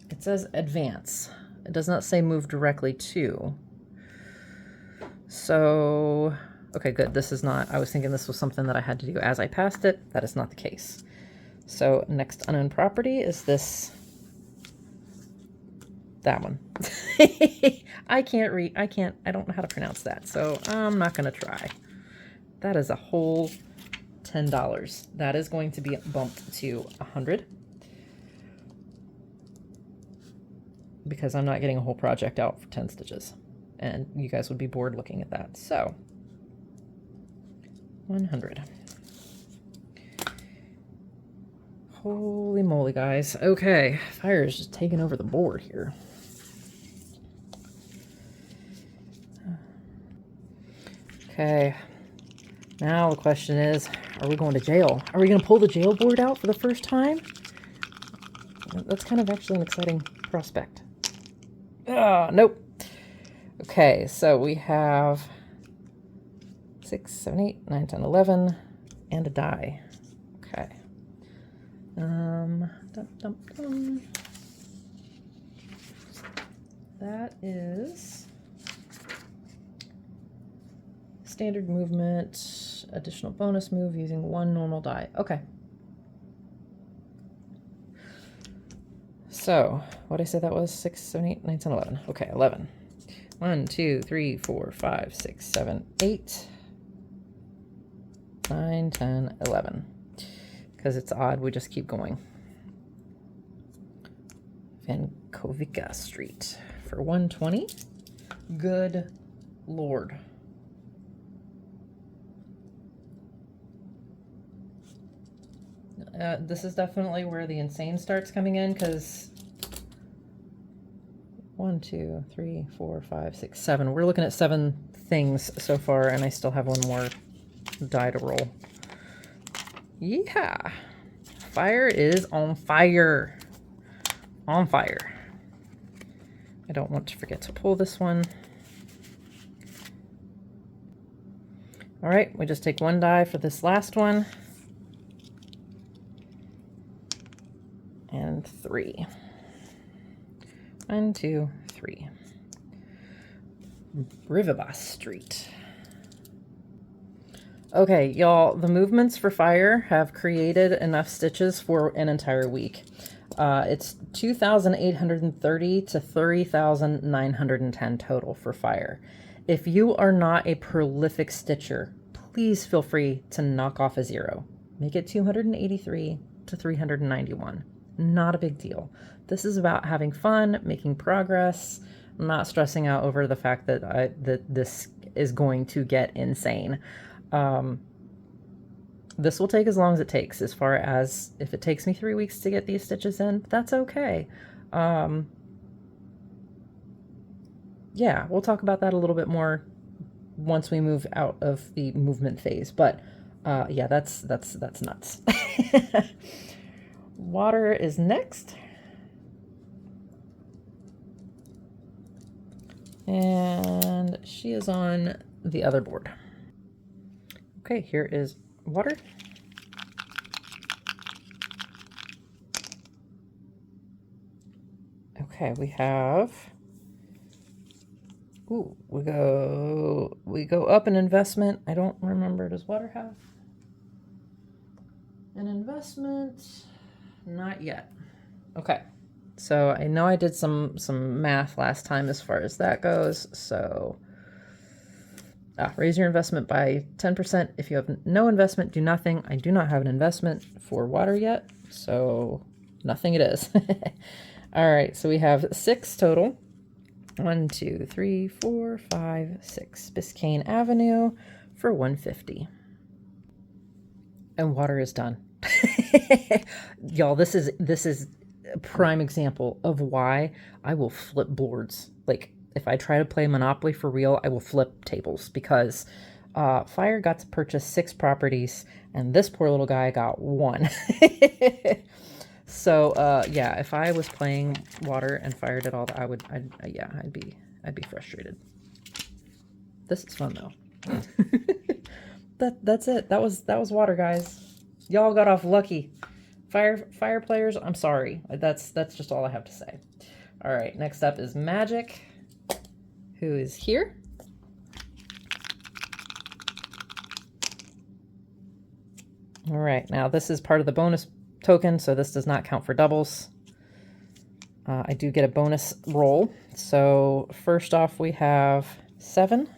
it says advance. It does not say move directly to. So, okay, good. This is not, I was thinking this was something that I had to do as I passed it. That is not the case. So next unknown property is this, that one. I don't know how to pronounce that. So I'm not going to try. That is a whole $10. That is going to be bumped to 100. Because I'm not getting a whole project out for 10 stitches. And you guys would be bored looking at that. So, 100. Holy moly, guys. Okay, fire is just taking over the board here. Okay, now the question is, are we going to jail? Are we going to pull the jail board out for the first time? That's kind of actually an exciting prospect. Nope. Okay, so we have 6, 7, 8, 9, 10, 11, and a die. Okay. Dum, dum, dum. That is standard movement, additional bonus move using 1 normal die. Okay. So, what did I say that was? 6, 7, 8, 9, 10, 11. Okay, 11. 1, 2, 3, 4, 5, 6, 7, 8, 9, 10, 11. Because it's odd, we just keep going. Vankovica Street for 120. Good Lord. This is definitely where the insane starts coming in, because 1, 2, 3, 4, 5, 6, 7. We're looking at 7 things so far, and I still have 1 more die to roll. Yeah. Fire is on fire. On fire. I don't want to forget to pull this one. All right, we just take 1 die for this last one. And 3. 1, 2, 3. Rivabas Street. Okay, y'all, the movements for fire have created enough stitches for an entire week. It's 2,830 to 3,910 total for fire. If you are not a prolific stitcher, please feel free to knock off a 0. Make it 283 to 391. Not a big deal. This is about having fun, making progress, not stressing out over the fact that that this is going to get insane. This will take as long as it takes. As far as if it takes me 3 weeks to get these stitches in, that's okay. Yeah, we'll talk about that a little bit more once we move out of the movement phase. But yeah, that's nuts. Water is next. And she is on the other board. Okay, here is water. Okay, we have Ooh, we go up in investment. I don't remember. Does water have an investment? Not yet. Okay. So I know I did some math last time as far as that goes. So raise your investment by 10%. If you have no investment, do nothing. I do not have an investment for water yet, so nothing it is. All right, so we have 6 total. 1, 2, 3, 4, 5, 6. Biscayne Avenue for 150. And water is done. Y'all, this is a prime example of why I will flip boards. Like, if I try to play Monopoly for real, I will flip tables, because Fire got to purchase 6 properties, and this poor little guy got 1. So yeah, if I was playing water and Fire did all that, I'd be frustrated. This is fun though. That's it. That was water, guys. Y'all got off lucky. Fire players, I'm sorry. That's just all I have to say. All right, next up is Magic, who is here. All right, now this is part of the bonus token, so this does not count for doubles. I do get a bonus roll. So first off, we have 7. Go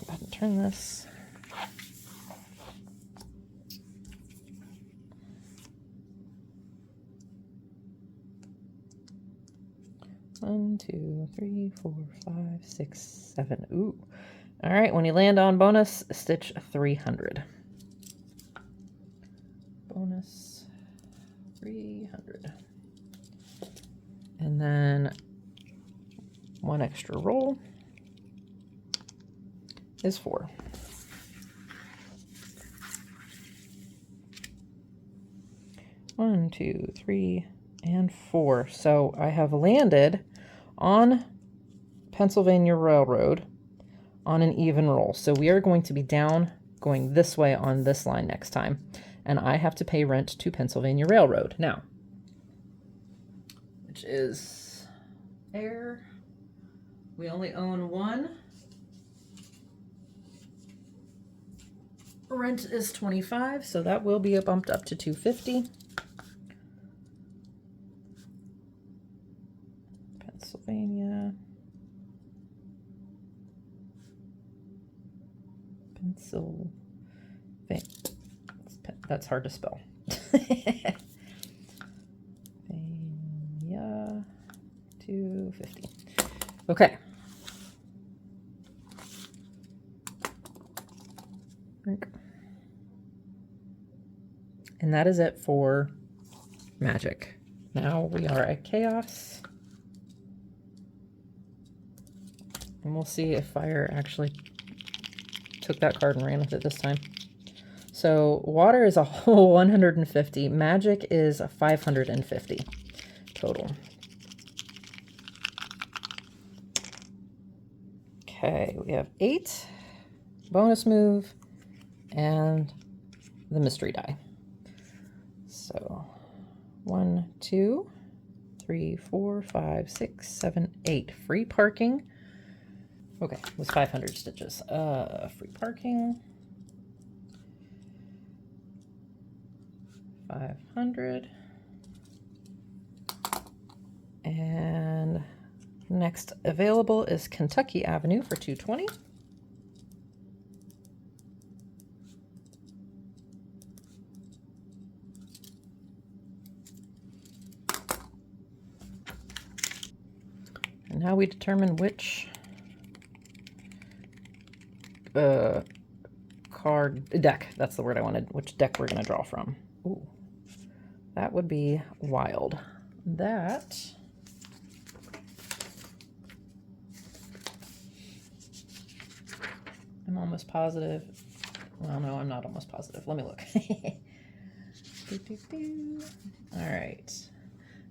ahead and turn this. One, 2, 3, 4, 5, 6, 7. Ooh. All right, when you land on bonus, stitch 300. Bonus 300. And then 1 extra roll is 4. One, 2, 3, and 4. So I have landed on Pennsylvania Railroad on an even roll. So we are going to be down going this way on this line next time. And I have to pay rent to Pennsylvania Railroad now, which is air. We only own 1. Rent is $25, so that will be bumped up to $250. Pennsylvania. That's hard to spell. Pennsylvania, 250. Okay. And that is it for Magic. Now we are at Chaos. And we'll see if Fire actually took that card and ran with it this time. So water is a whole 150. Magic is a 550 total. Okay, we have 8, bonus move, and the mystery die. So 1, 2, 3, 4, 5, 6, 7, 8. Free parking. Okay, it was 500 stitches. Free parking. 500. And next available is Kentucky Avenue for 220. And now we determine which deck, that's the word I wanted, which deck we're going to draw from. Ooh, that would be wild. That I'm almost positive. Well, no, I'm not almost positive. Let me look. All right.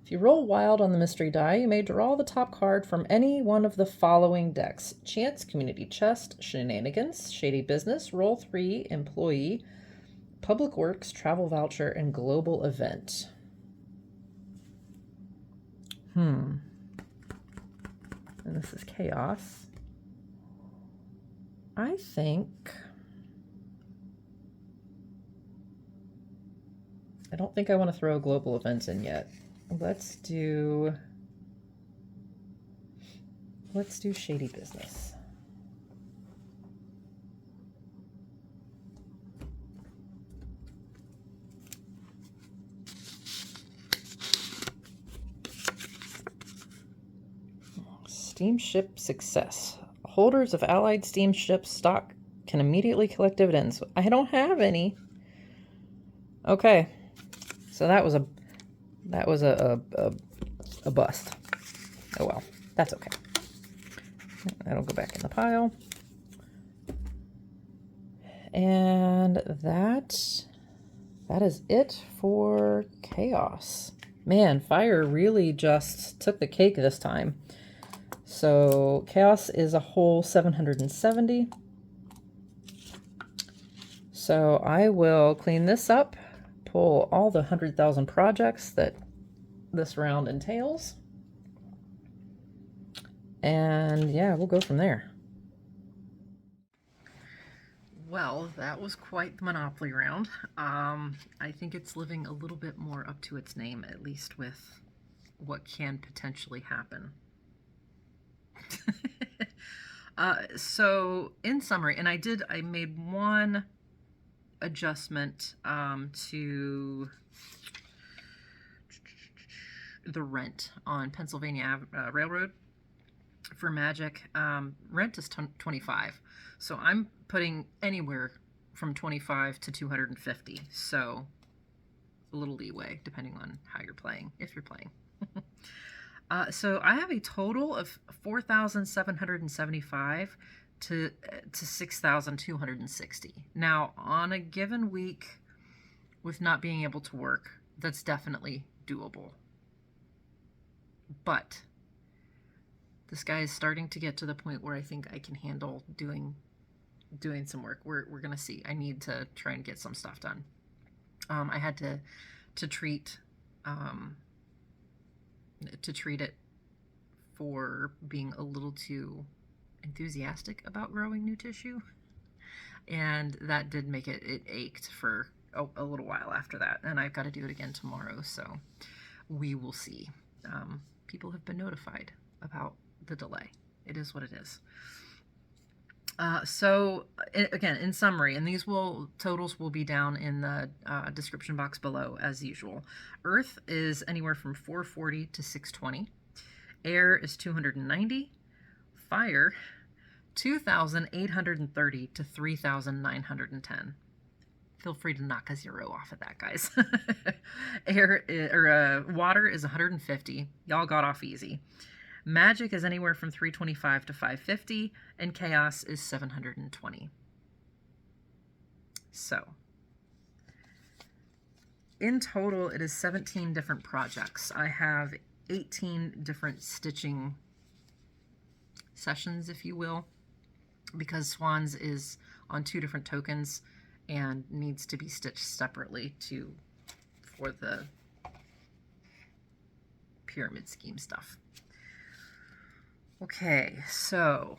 If you roll wild on the mystery die, you may draw the top card from any one of the following decks: Chance, Community Chest, Shenanigans, Shady Business, Roll 3, Employee, Public Works, Travel Voucher, and Global Event. and this is Chaos. I don't think I want to throw global events in yet. Let's do Shady Business. Steamship Success. Holders of Allied steamship stock can immediately collect dividends. I don't have any. Okay, so that was a bust. Oh well, that's okay. That'll go back in the pile. And that is it for Chaos. Man, Fire really just took the cake this time. So Chaos is a whole 770. So I will clean this up, pull all the 100,000 projects that this round entails. And yeah, we'll go from there. Well, that was quite the Monopoly round. I think it's living a little bit more up to its name, at least with what can potentially happen. So in summary, and I made one adjustment to the rent on Pennsylvania Railroad for Magic. Rent is 25, so I'm putting anywhere from 25 to 250, so a little leeway depending on how you're playing, if you're playing. So I have a total of 4,775 to 6,260. Now, on a given week with not being able to work, that's definitely doable. But this guy is starting to get to the point where I think I can handle doing some work. We're gonna see. I need to try and get some stuff done. I had to treat it for being a little too enthusiastic about growing new tissue, and that did make it ached for a little while after that, and I've got to do it again tomorrow, so we will see. People have been notified about the delay. It is what it is. So again, in summary, and these totals will be down in the description box below as usual. Earth is anywhere from 440 to 620. Air is 290. Fire, 2,830 to 3,910. Feel free to knock a zero off of that, guys. Water is 150. Y'all got off easy. Magic is anywhere from 325 to 550, and Chaos is 720. So, in total, it is 17 different projects. I have 18 different stitching sessions, if you will, because Swans is on 2 different tokens and needs to be stitched separately for the pyramid scheme stuff. Okay, so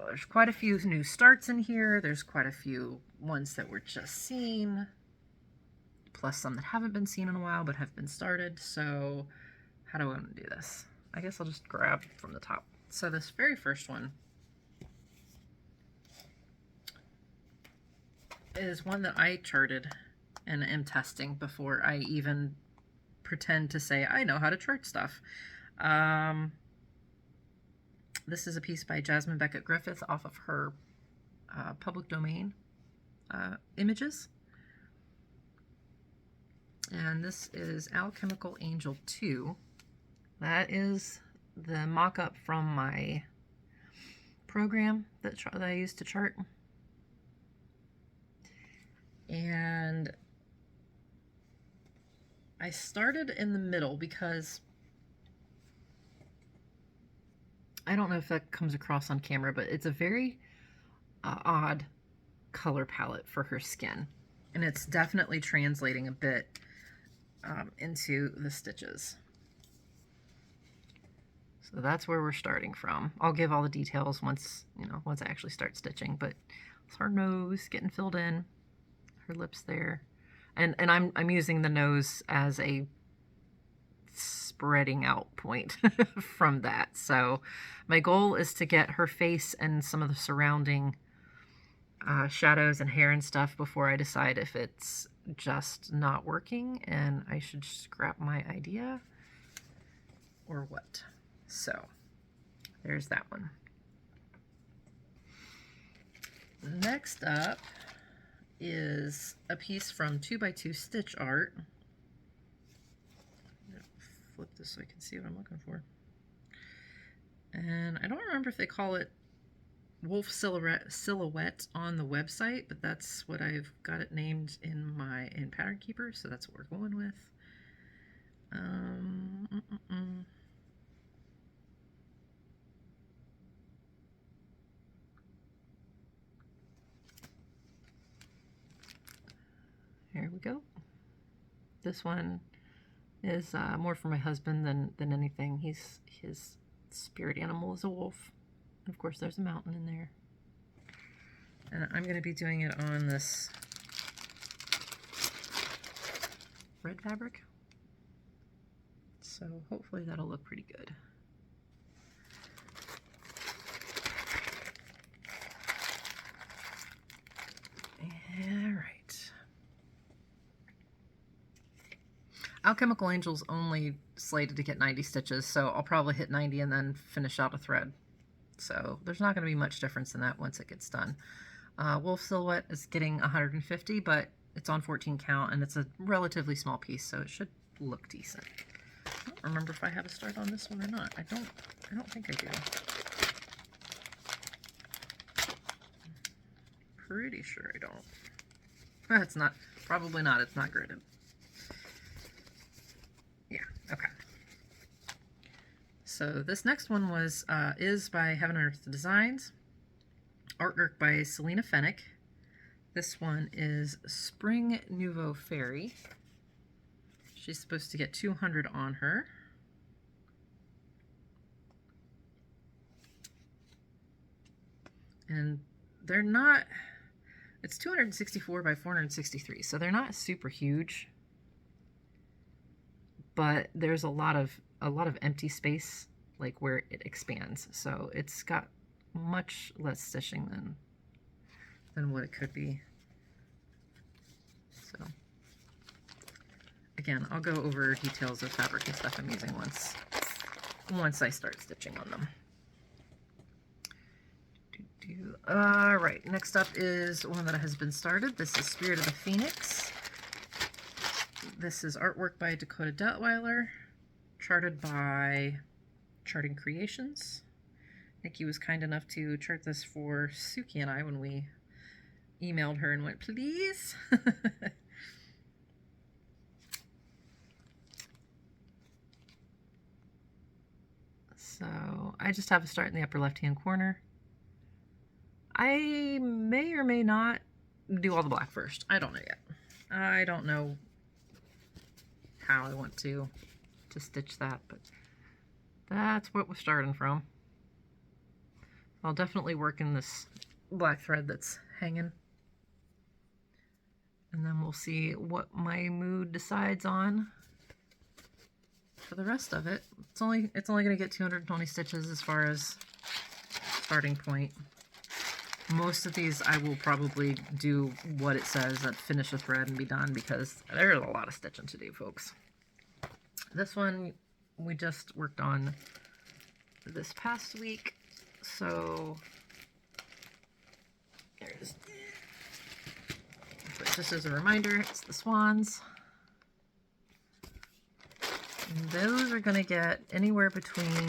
there's quite a few new starts in here. There's quite a few ones that were just seen, plus some that haven't been seen in a while but have been started. So how do I want to do this? I guess I'll just grab from the top. So this very first one is one that I charted and am testing before I even pretend to say I know how to chart stuff. This is a piece by Jasmine Beckett Griffith off of her public domain images. And this is Alchemical Angel 2. That is the mock-up from my program that I used to chart. And I started in the middle because I don't know if that comes across on camera, but it's a very odd color palette for her skin. And it's definitely translating a bit into the stitches. So So that's where we're starting from. I'll give all the details once, once I actually start stitching, but it's her nose getting filled in, her lips there. And I'm using the nose as a spreading out point from that. So my goal is to get her face and some of the surrounding shadows and hair and stuff before I decide if it's just not working and I should scrap my idea or what. So there's that one. Next up is a piece from 2x2 Stitch Art. Flip this so I can see what I'm looking for. And I don't remember if they call it wolf silhouette on the website, but that's what I've got it named in Pattern Keeper, so that's what we're going with. Here we go. This one is more for my husband than anything. His spirit animal is a wolf. Of course, there's a mountain in there. And I'm going to be doing it on this red fabric. So hopefully that'll look pretty good. All right. Alchemical Angel's only slated to get 90 stitches, so I'll probably hit 90 and then finish out a thread. So there's not going to be much difference in that once it gets done. Wolf Silhouette is getting 150, but it's on 14 count, and it's a relatively small piece, so it should look decent. I don't remember if I have a start on this one or not. I don't think I do. Pretty sure I don't. It's not, probably not, it's not gridded. Yeah, okay. So this next one is by Heaven and Earth Designs. Artwork by Selena Fennick. This one is Spring Nouveau Fairy. She's supposed to get 200 on her. And they're not, it's 264 by 463, so they're not super huge. But there's a lot of empty space, like where it expands. So it's got much less stitching than what it could be. So again, I'll go over details of fabric and stuff I'm using once I start stitching on them. All right, next up is one that has been started. This is Spirit of the Phoenix. This is artwork by Dakota Detweiler, charted by Charting Creations. Nikki was kind enough to chart this for Suki and I when we emailed her and went, please. So I just have a start in the upper left-hand corner. I may or may not do all the black first. I don't know yet. I don't know how I want to stitch that, but that's what we're starting from. I'll definitely work in this black thread that's hanging. And then we'll see what my mood decides on for the rest of it. It's only going to get 220 stitches as far as starting point. Most of these I will probably do what it says, that finish a thread and be done, because there's a lot of stitching to do, folks. This one we just worked on this past week, so there it is. But just as a reminder, it's the swans. And those are going to get anywhere between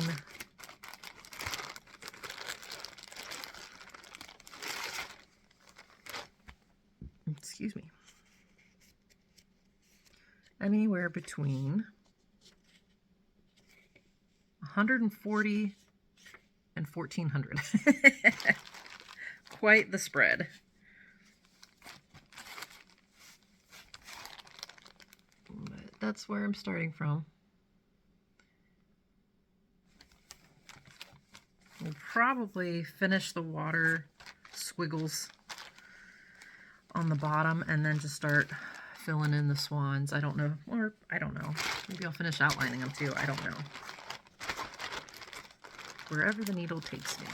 anywhere between 140 and 1400. Quite the spread. But that's where I'm starting from. probably finish the water squiggles on the bottom and then just start filling in the swans. I don't know, or I don't know. Maybe I'll finish outlining them too. I don't know. Wherever the needle takes me.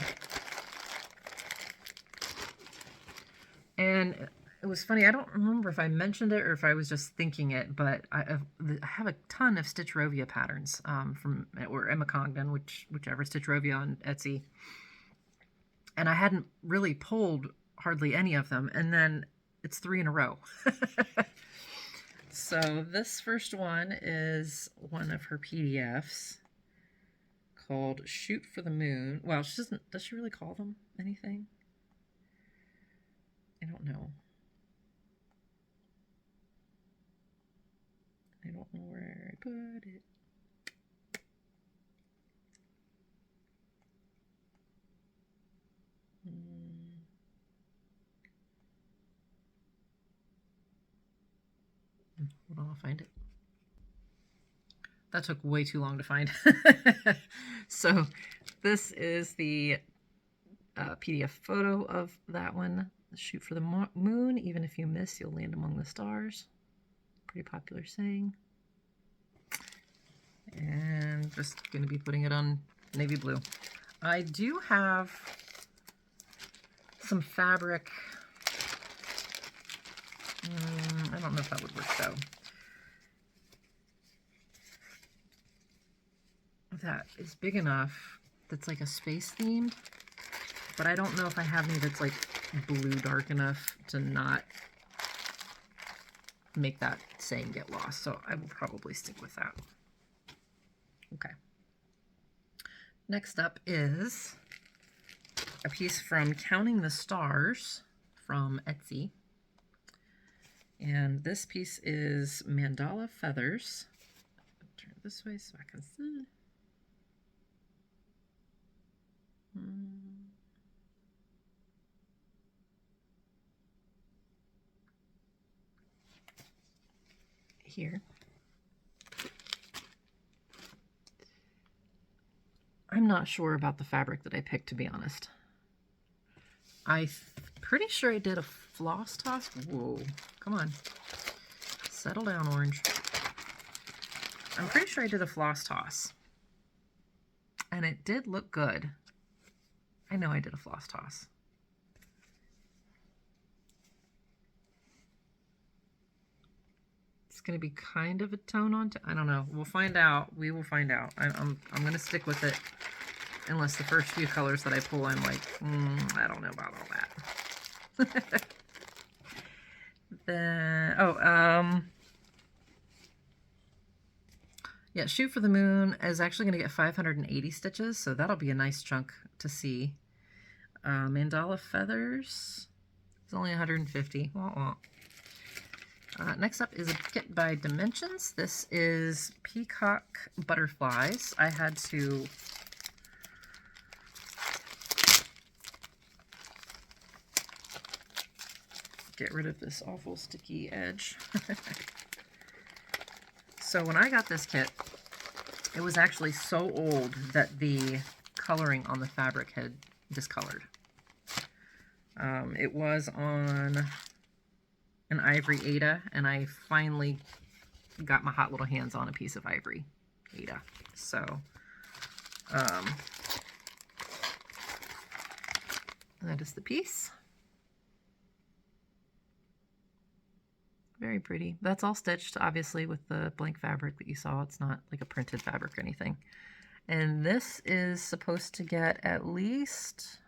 And it was funny, I don't remember if I mentioned it or if I was just thinking it, but I have a ton of Stitchrovia patterns or Emma Congdon, whichever, Stitchrovia on Etsy. And I hadn't really pulled hardly any of them, and then it's 3 in a row. So this first one is one of her PDFs called Shoot for the Moon. Well, she doesn't, does she really call them anything? I don't know. I don't know where I put it. Hold on, I'll find it. That took way too long to find. So this is the PDF photo of that one. Shoot for the moon. Even if you miss, you'll land among the stars. Pretty popular saying. And just going to be putting it on navy blue. I do have some fabric. I don't know if that would work though. That is big enough that's like a space themed, but I don't know if I have any that's like blue dark enough to not make that saying get lost, so I will probably stick with that. Okay. Next up is a piece from Counting the Stars from Etsy. And this piece is Mandala Feathers. Turn it this way so I can see. Here. I'm not sure about the fabric that I picked, to be honest. I'm pretty sure I did a floss toss. Whoa, come on. Settle down, Orange. I'm pretty sure I did a floss toss. And it did look good. I know I did a floss toss. It's going to be kind of a tone on. I don't know. We'll find out. We will find out. I'm going to stick with it unless the first few colors that I pull, I'm like, I don't know about all that. Then, yeah, Shoot for the Moon is actually going to get 580 stitches, so that'll be a nice chunk to see. Mandala Feathers is only 150. Wah, wah. Next up is a kit by Dimensions. This is Peacock Butterflies. I had to get rid of this awful sticky edge. So when I got this kit, it was actually so old that the coloring on the fabric had discolored. It was on an ivory Ada, and I finally got my hot little hands on a piece of ivory Ada. So, that is the piece. Very pretty. That's all stitched, obviously, with the blank fabric that you saw. It's not like a printed fabric or anything. And this is supposed to get at least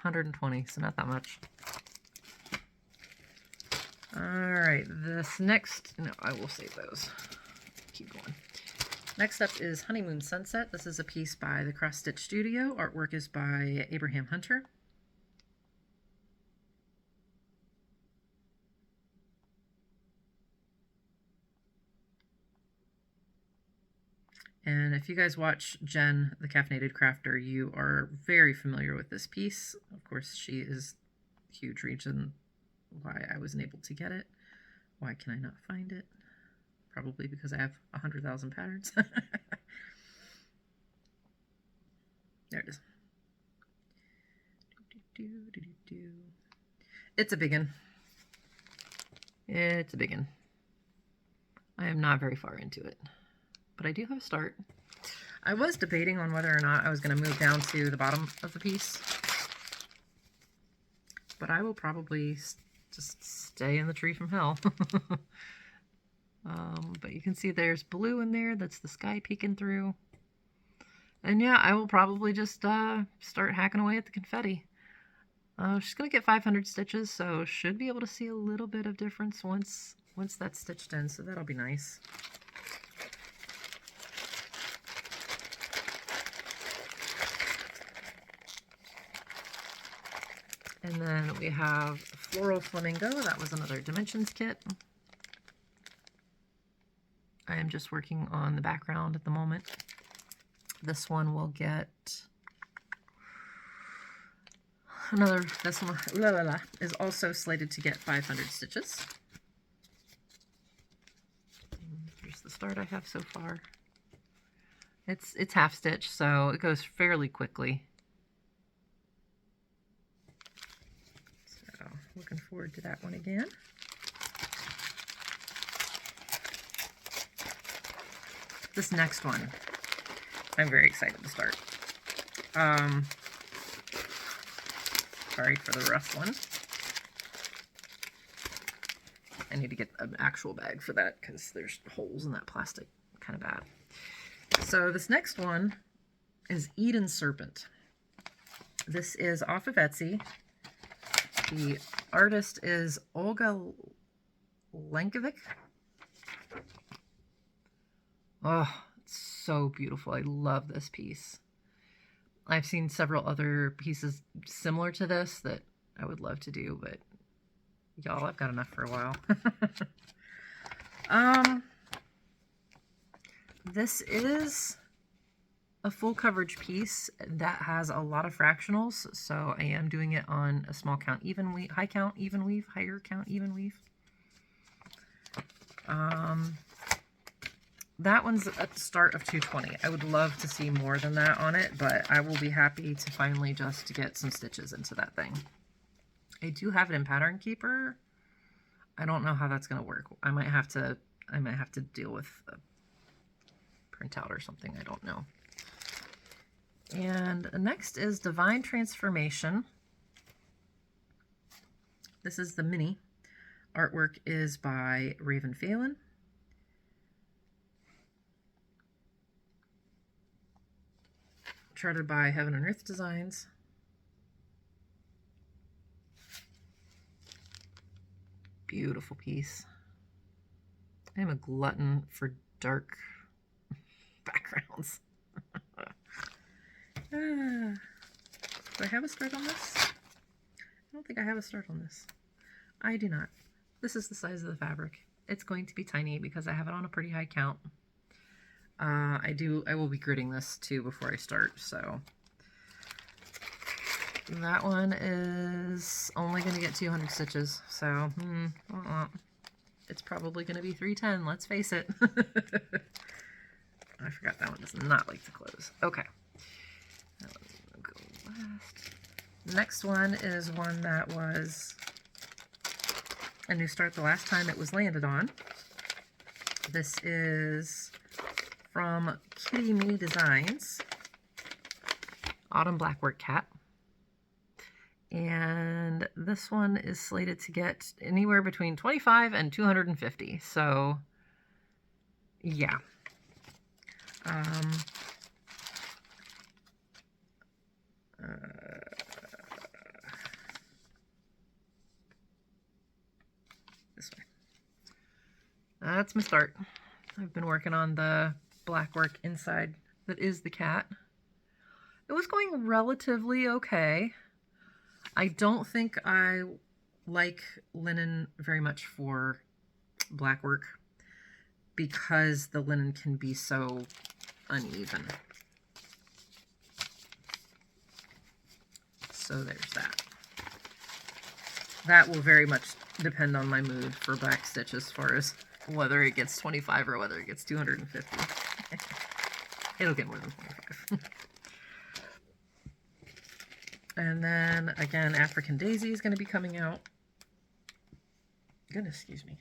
120, so not that much. All right, this next, no, I will save those. Keep going. Next up is Honeymoon Sunset. This is a piece by the Cross Stitch Studio. Artwork is by Abraham Hunter. And if you guys watch Jen, the Caffeinated Crafter, you are very familiar with this piece. Of course, she is a huge reason why I wasn't able to get it. Why can I not find it? Probably because I have 100,000 patterns. There it is. It's a biggin. It's a biggin. I am not very far into it, but I do have a start. I was debating on whether or not I was going to move down to the bottom of the piece, but I will probably just stay in the tree from hell. But you can see there's blue in there. That's the sky peeking through. And yeah, I will probably just start hacking away at the confetti. She's going to get 500 stitches, so should be able to see a little bit of difference once that's stitched in, so that'll be nice. And then we have Floral Flamingo. That was another Dimensions kit. I am just working on the background at the moment. This one will get another, this one is also slated to get 500 stitches. Here's the start I have so far. It's half stitch, so it goes fairly quickly. So looking forward to that one again. This next one, I'm very excited to start. Sorry for the rough one. I need to get an actual bag for that because there's holes in that plastic, kind of bad. So this next one is Eden Serpent. This is off of Etsy. The artist is Olga Lankovic. Oh, it's so beautiful. I love this piece. I've seen several other pieces similar to this that I would love to do, but y'all, I've got enough for a while. This is a full coverage piece that has a lot of fractionals, so I am doing it on a small count, even weave, high count, even weave, higher count, even weave. That one's at the start of 220. I would love to see more than that on it, but I will be happy to finally just get some stitches into that thing. I do have it in Pattern Keeper. I don't know how that's going to work. I might have to deal with a printout or something. I don't know. And next is Divine Transformation. This is the mini. Artwork is by Raven Phelan. Charted by Heaven and Earth Designs. Beautiful piece. I am a glutton for dark backgrounds. Do I have a start on this? I don't think I have a start on this. I do not. This is the size of the fabric. It's going to be tiny because I have it on a pretty high count. I will be gridding this too before I start, so that one is only going to get 200 stitches, so it's probably going to be 310, let's face it. I forgot that one does not like to close. Okay. That one's going to go last. Next one is one that was a new start the last time it was landed on. This is from Kitty Me Designs, Autumn Blackwork Cat. And this one is slated to get anywhere between 25 and 250. So, yeah. This way. That's my start. I've been working on the black work inside that is the cat. It was going relatively okay. I don't think I like linen very much for black work because the linen can be so uneven. So there's that. That will very much depend on my mood for back stitch as far as whether it gets 25 or whether it gets 250. It'll get more than 25. And then again, African Daisy is going to be coming out. Goodness, excuse me.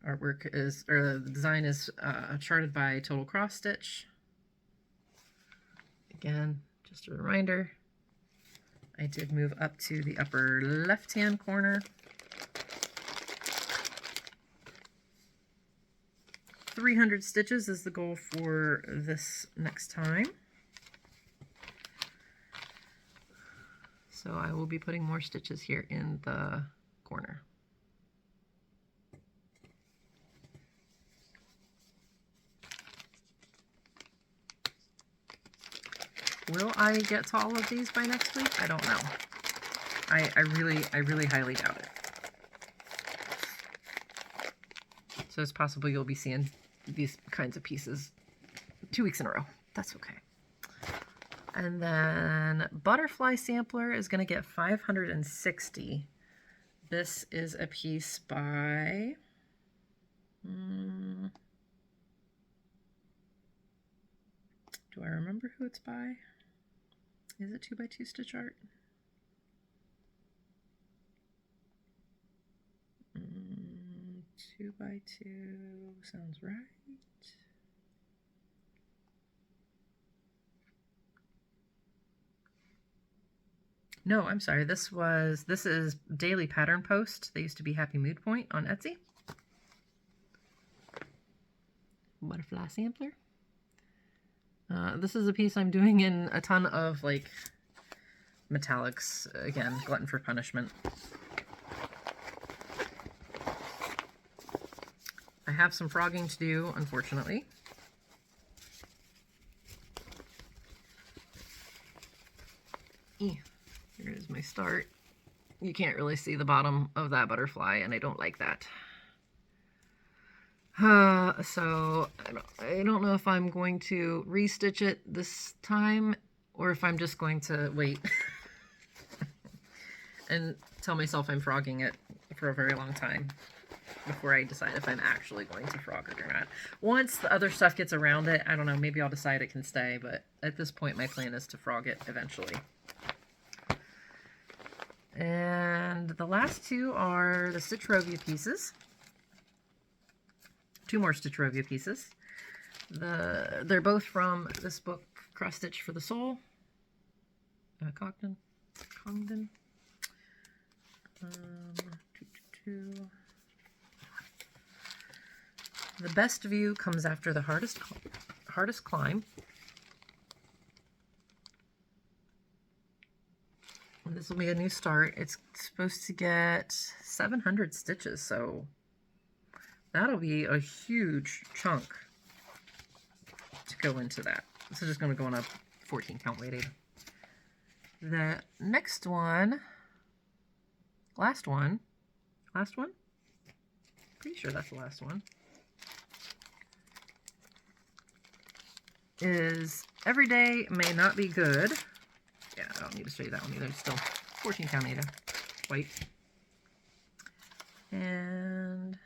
Artwork is, or the design is charted by Total Cross Stitch. Again, just a reminder, I did move up to the upper left-hand corner. 300 stitches is the goal for this next time. So I will be putting more stitches here in the corner. Will I get to all of these by next week? I don't know. I really highly doubt it. So it's possible you'll be seeing these kinds of pieces 2 weeks in a row. That's okay. And then Butterfly Sampler is going to get 560. This is a piece by... do I remember who it's by? Is it 2x2 stitch art? 2x2 sounds right. No, I'm sorry. This is Daily Pattern Post. They used to be Happy Mood Point on Etsy. Butterfly Sampler. This is a piece I'm doing in a ton of like metallics. Again, glutton for punishment. I have some frogging to do, unfortunately. Here is my start. You can't really see the bottom of that butterfly, and I don't like that. So I don't know if I'm going to restitch it this time or if I'm just going to wait and tell myself I'm frogging it for a very long time before I decide if I'm actually going to frog it or not. Once the other stuff gets around it, I don't know, maybe I'll decide it can stay, but at this point my plan is to frog it eventually. And the last two are the Stitchrovia pieces. 2 more Stitchrovia pieces. They're both from this book, Cross Stitch for the Soul. Congdon. The best view comes after the hardest climb. And this will be a new start. It's supposed to get 700 stitches, so that'll be a huge chunk to go into that. This is just going to go on a 14 count weighted. The next one, last one? Pretty sure that's the last one. Is Every Day May Not Be Good. Yeah, I don't need to show you that one either. It's still 14 count Ada, white. And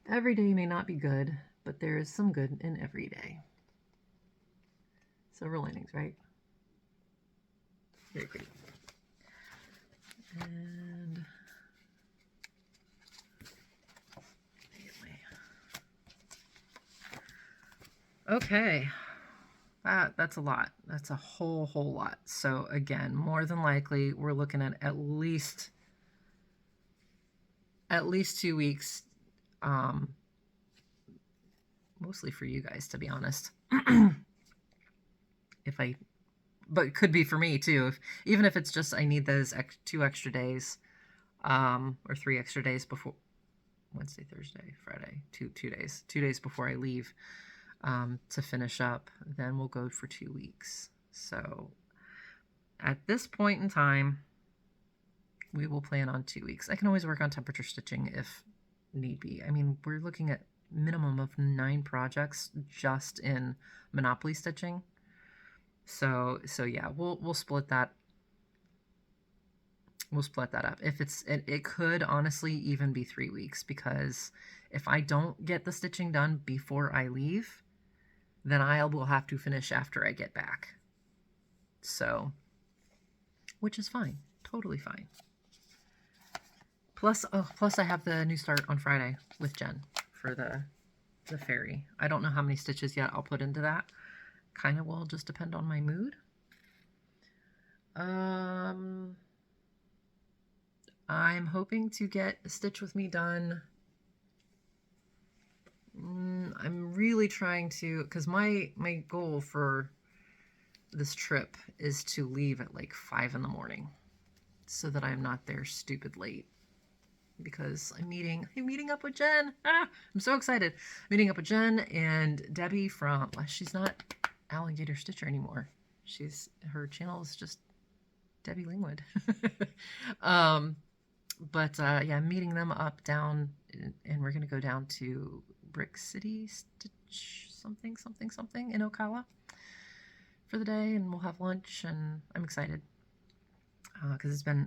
every day may not be good, but there is some good in every day. Silver linings, right? Very pretty. And okay, that's a lot. That's a whole lot. So again, more than likely, we're looking at least 2 weeks, mostly for you guys, to be honest. But it could be for me too. Even if it's just I need those 2 extra days, or 3 extra days before Wednesday, Thursday, Friday, 2 days, 2 days before I leave. To finish up, then we'll go for 2 weeks. So at this point in time, we will plan on 2 weeks. I can always work on temperature stitching if need be. I mean, we're looking at minimum of 9 projects just in Monopoly stitching. So yeah, we'll split that. We'll split that up. If it could honestly even be 3 weeks, because if I don't get the stitching done before I leave, then I will have to finish after I get back. So, which is fine, totally fine. Plus I have the new start on Friday with Jen for the fairy. I don't know how many stitches yet I'll put into that. Kind of will just depend on my mood. I'm hoping to get Stitch With Me done. I'm really trying to, because my goal for this trip is to leave at like 5 in the morning so that I'm not there stupid late, because I'm meeting up with Jen. I'm so excited. Meeting up with Jen and Debbie from, she's not Alligator Stitcher anymore. Her channel is just Debbie Lingwood. But yeah, meeting them up down, and we're gonna go down to Brick City Stitch something in Ocala for the day, and we'll have lunch, and I'm excited because it's been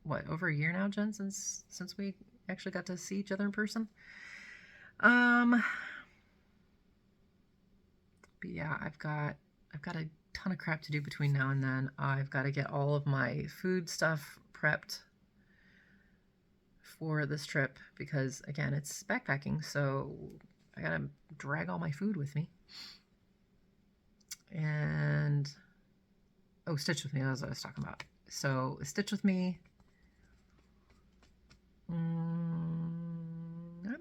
what, over a year now, Jen, since we actually got to see each other in person. But yeah, I've got a ton of crap to do between now and then. I've got to get all of my food stuff prepped for this trip, because again, it's backpacking, so I gotta drag all my food with me. And Stitch With Me, that was what I was talking about. So Stitch With Me, I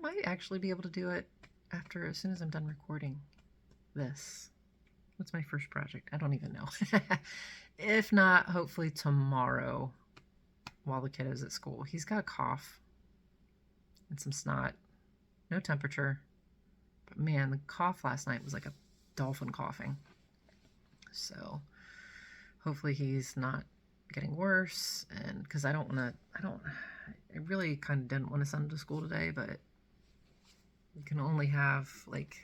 might actually be able to do it as soon as I'm done recording this. What's my first project? I don't even know. If not, hopefully tomorrow while the kiddo's at school. He's got a cough and some snot, no temperature, but man, the cough last night was like a dolphin coughing. So hopefully he's not getting worse, and because I really kind of didn't want to send him to school today, but you can only have like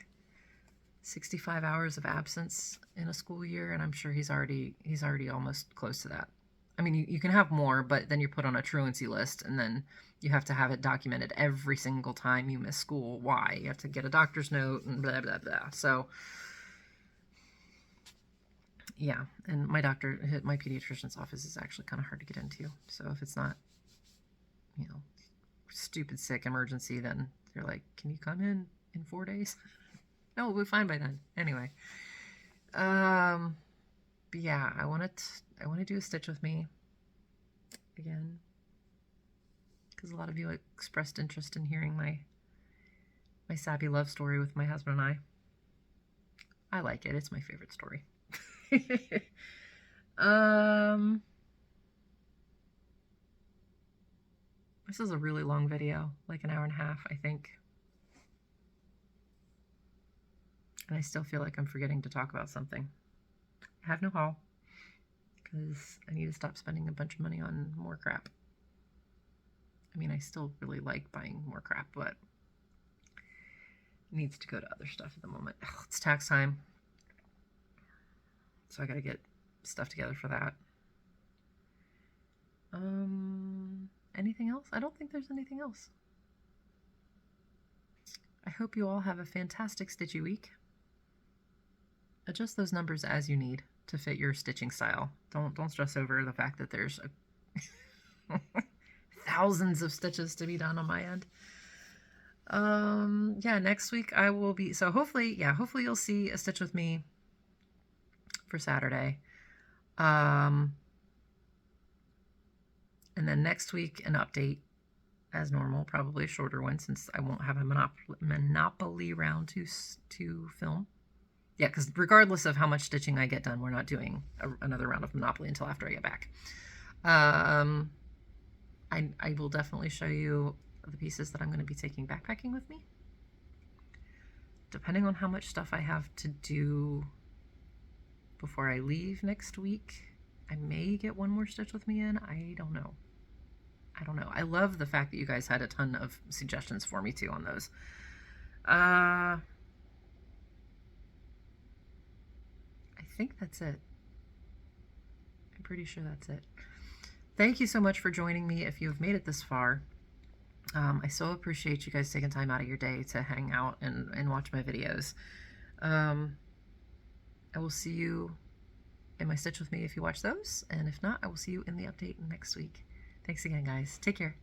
65 hours of absence in a school year, and I'm sure he's already almost close to that. I mean, you can have more, but then you're put on a truancy list, and then you have to have it documented every single time you miss school. Why? You have to get a doctor's note and blah, blah, blah. So, yeah. And my pediatrician's office is actually kind of hard to get into. So if it's not, stupid sick emergency, then they're like, can you come in 4 days? No, we'll be fine by then. Anyway. But yeah, I want to do a Stitch With Me again, because a lot of you expressed interest in hearing my sappy love story with my husband and I. I like it. It's my favorite story. This is a really long video, like an hour and a half, I think. And I still feel like I'm forgetting to talk about something. I have no haul, because I need to stop spending a bunch of money on more crap. I mean, I still really like buying more crap, but it needs to go to other stuff at the moment. It's tax time, so I gotta get stuff together for that. Anything else? I don't think there's anything else. I hope you all have a fantastic stitchy week. Adjust those numbers as you need to fit your stitching style. Don't stress over the fact that there's thousands of stitches to be done on my end. Yeah, next week I will be, so hopefully you'll see a Stitch With Me for Saturday. And then next week an update as normal, probably a shorter one, since I won't have a Monopoly round to film. Yeah, because regardless of how much stitching I get done, we're not doing another round of Monopoly until after I get back. I will definitely show you the pieces that I'm going to be taking backpacking with me. Depending on how much stuff I have to do before I leave next week, I may get one more Stitch With Me in. I don't know. I love the fact that you guys had a ton of suggestions for me too on those. think that's it. I'm pretty sure that's it. Thank you so much for joining me if you have made it this far. I so appreciate you guys taking time out of your day to hang out and watch my videos. I will see you in my Stitch With Me if you watch those, and if not, I will see you in the update next week. Thanks again, guys. Take care.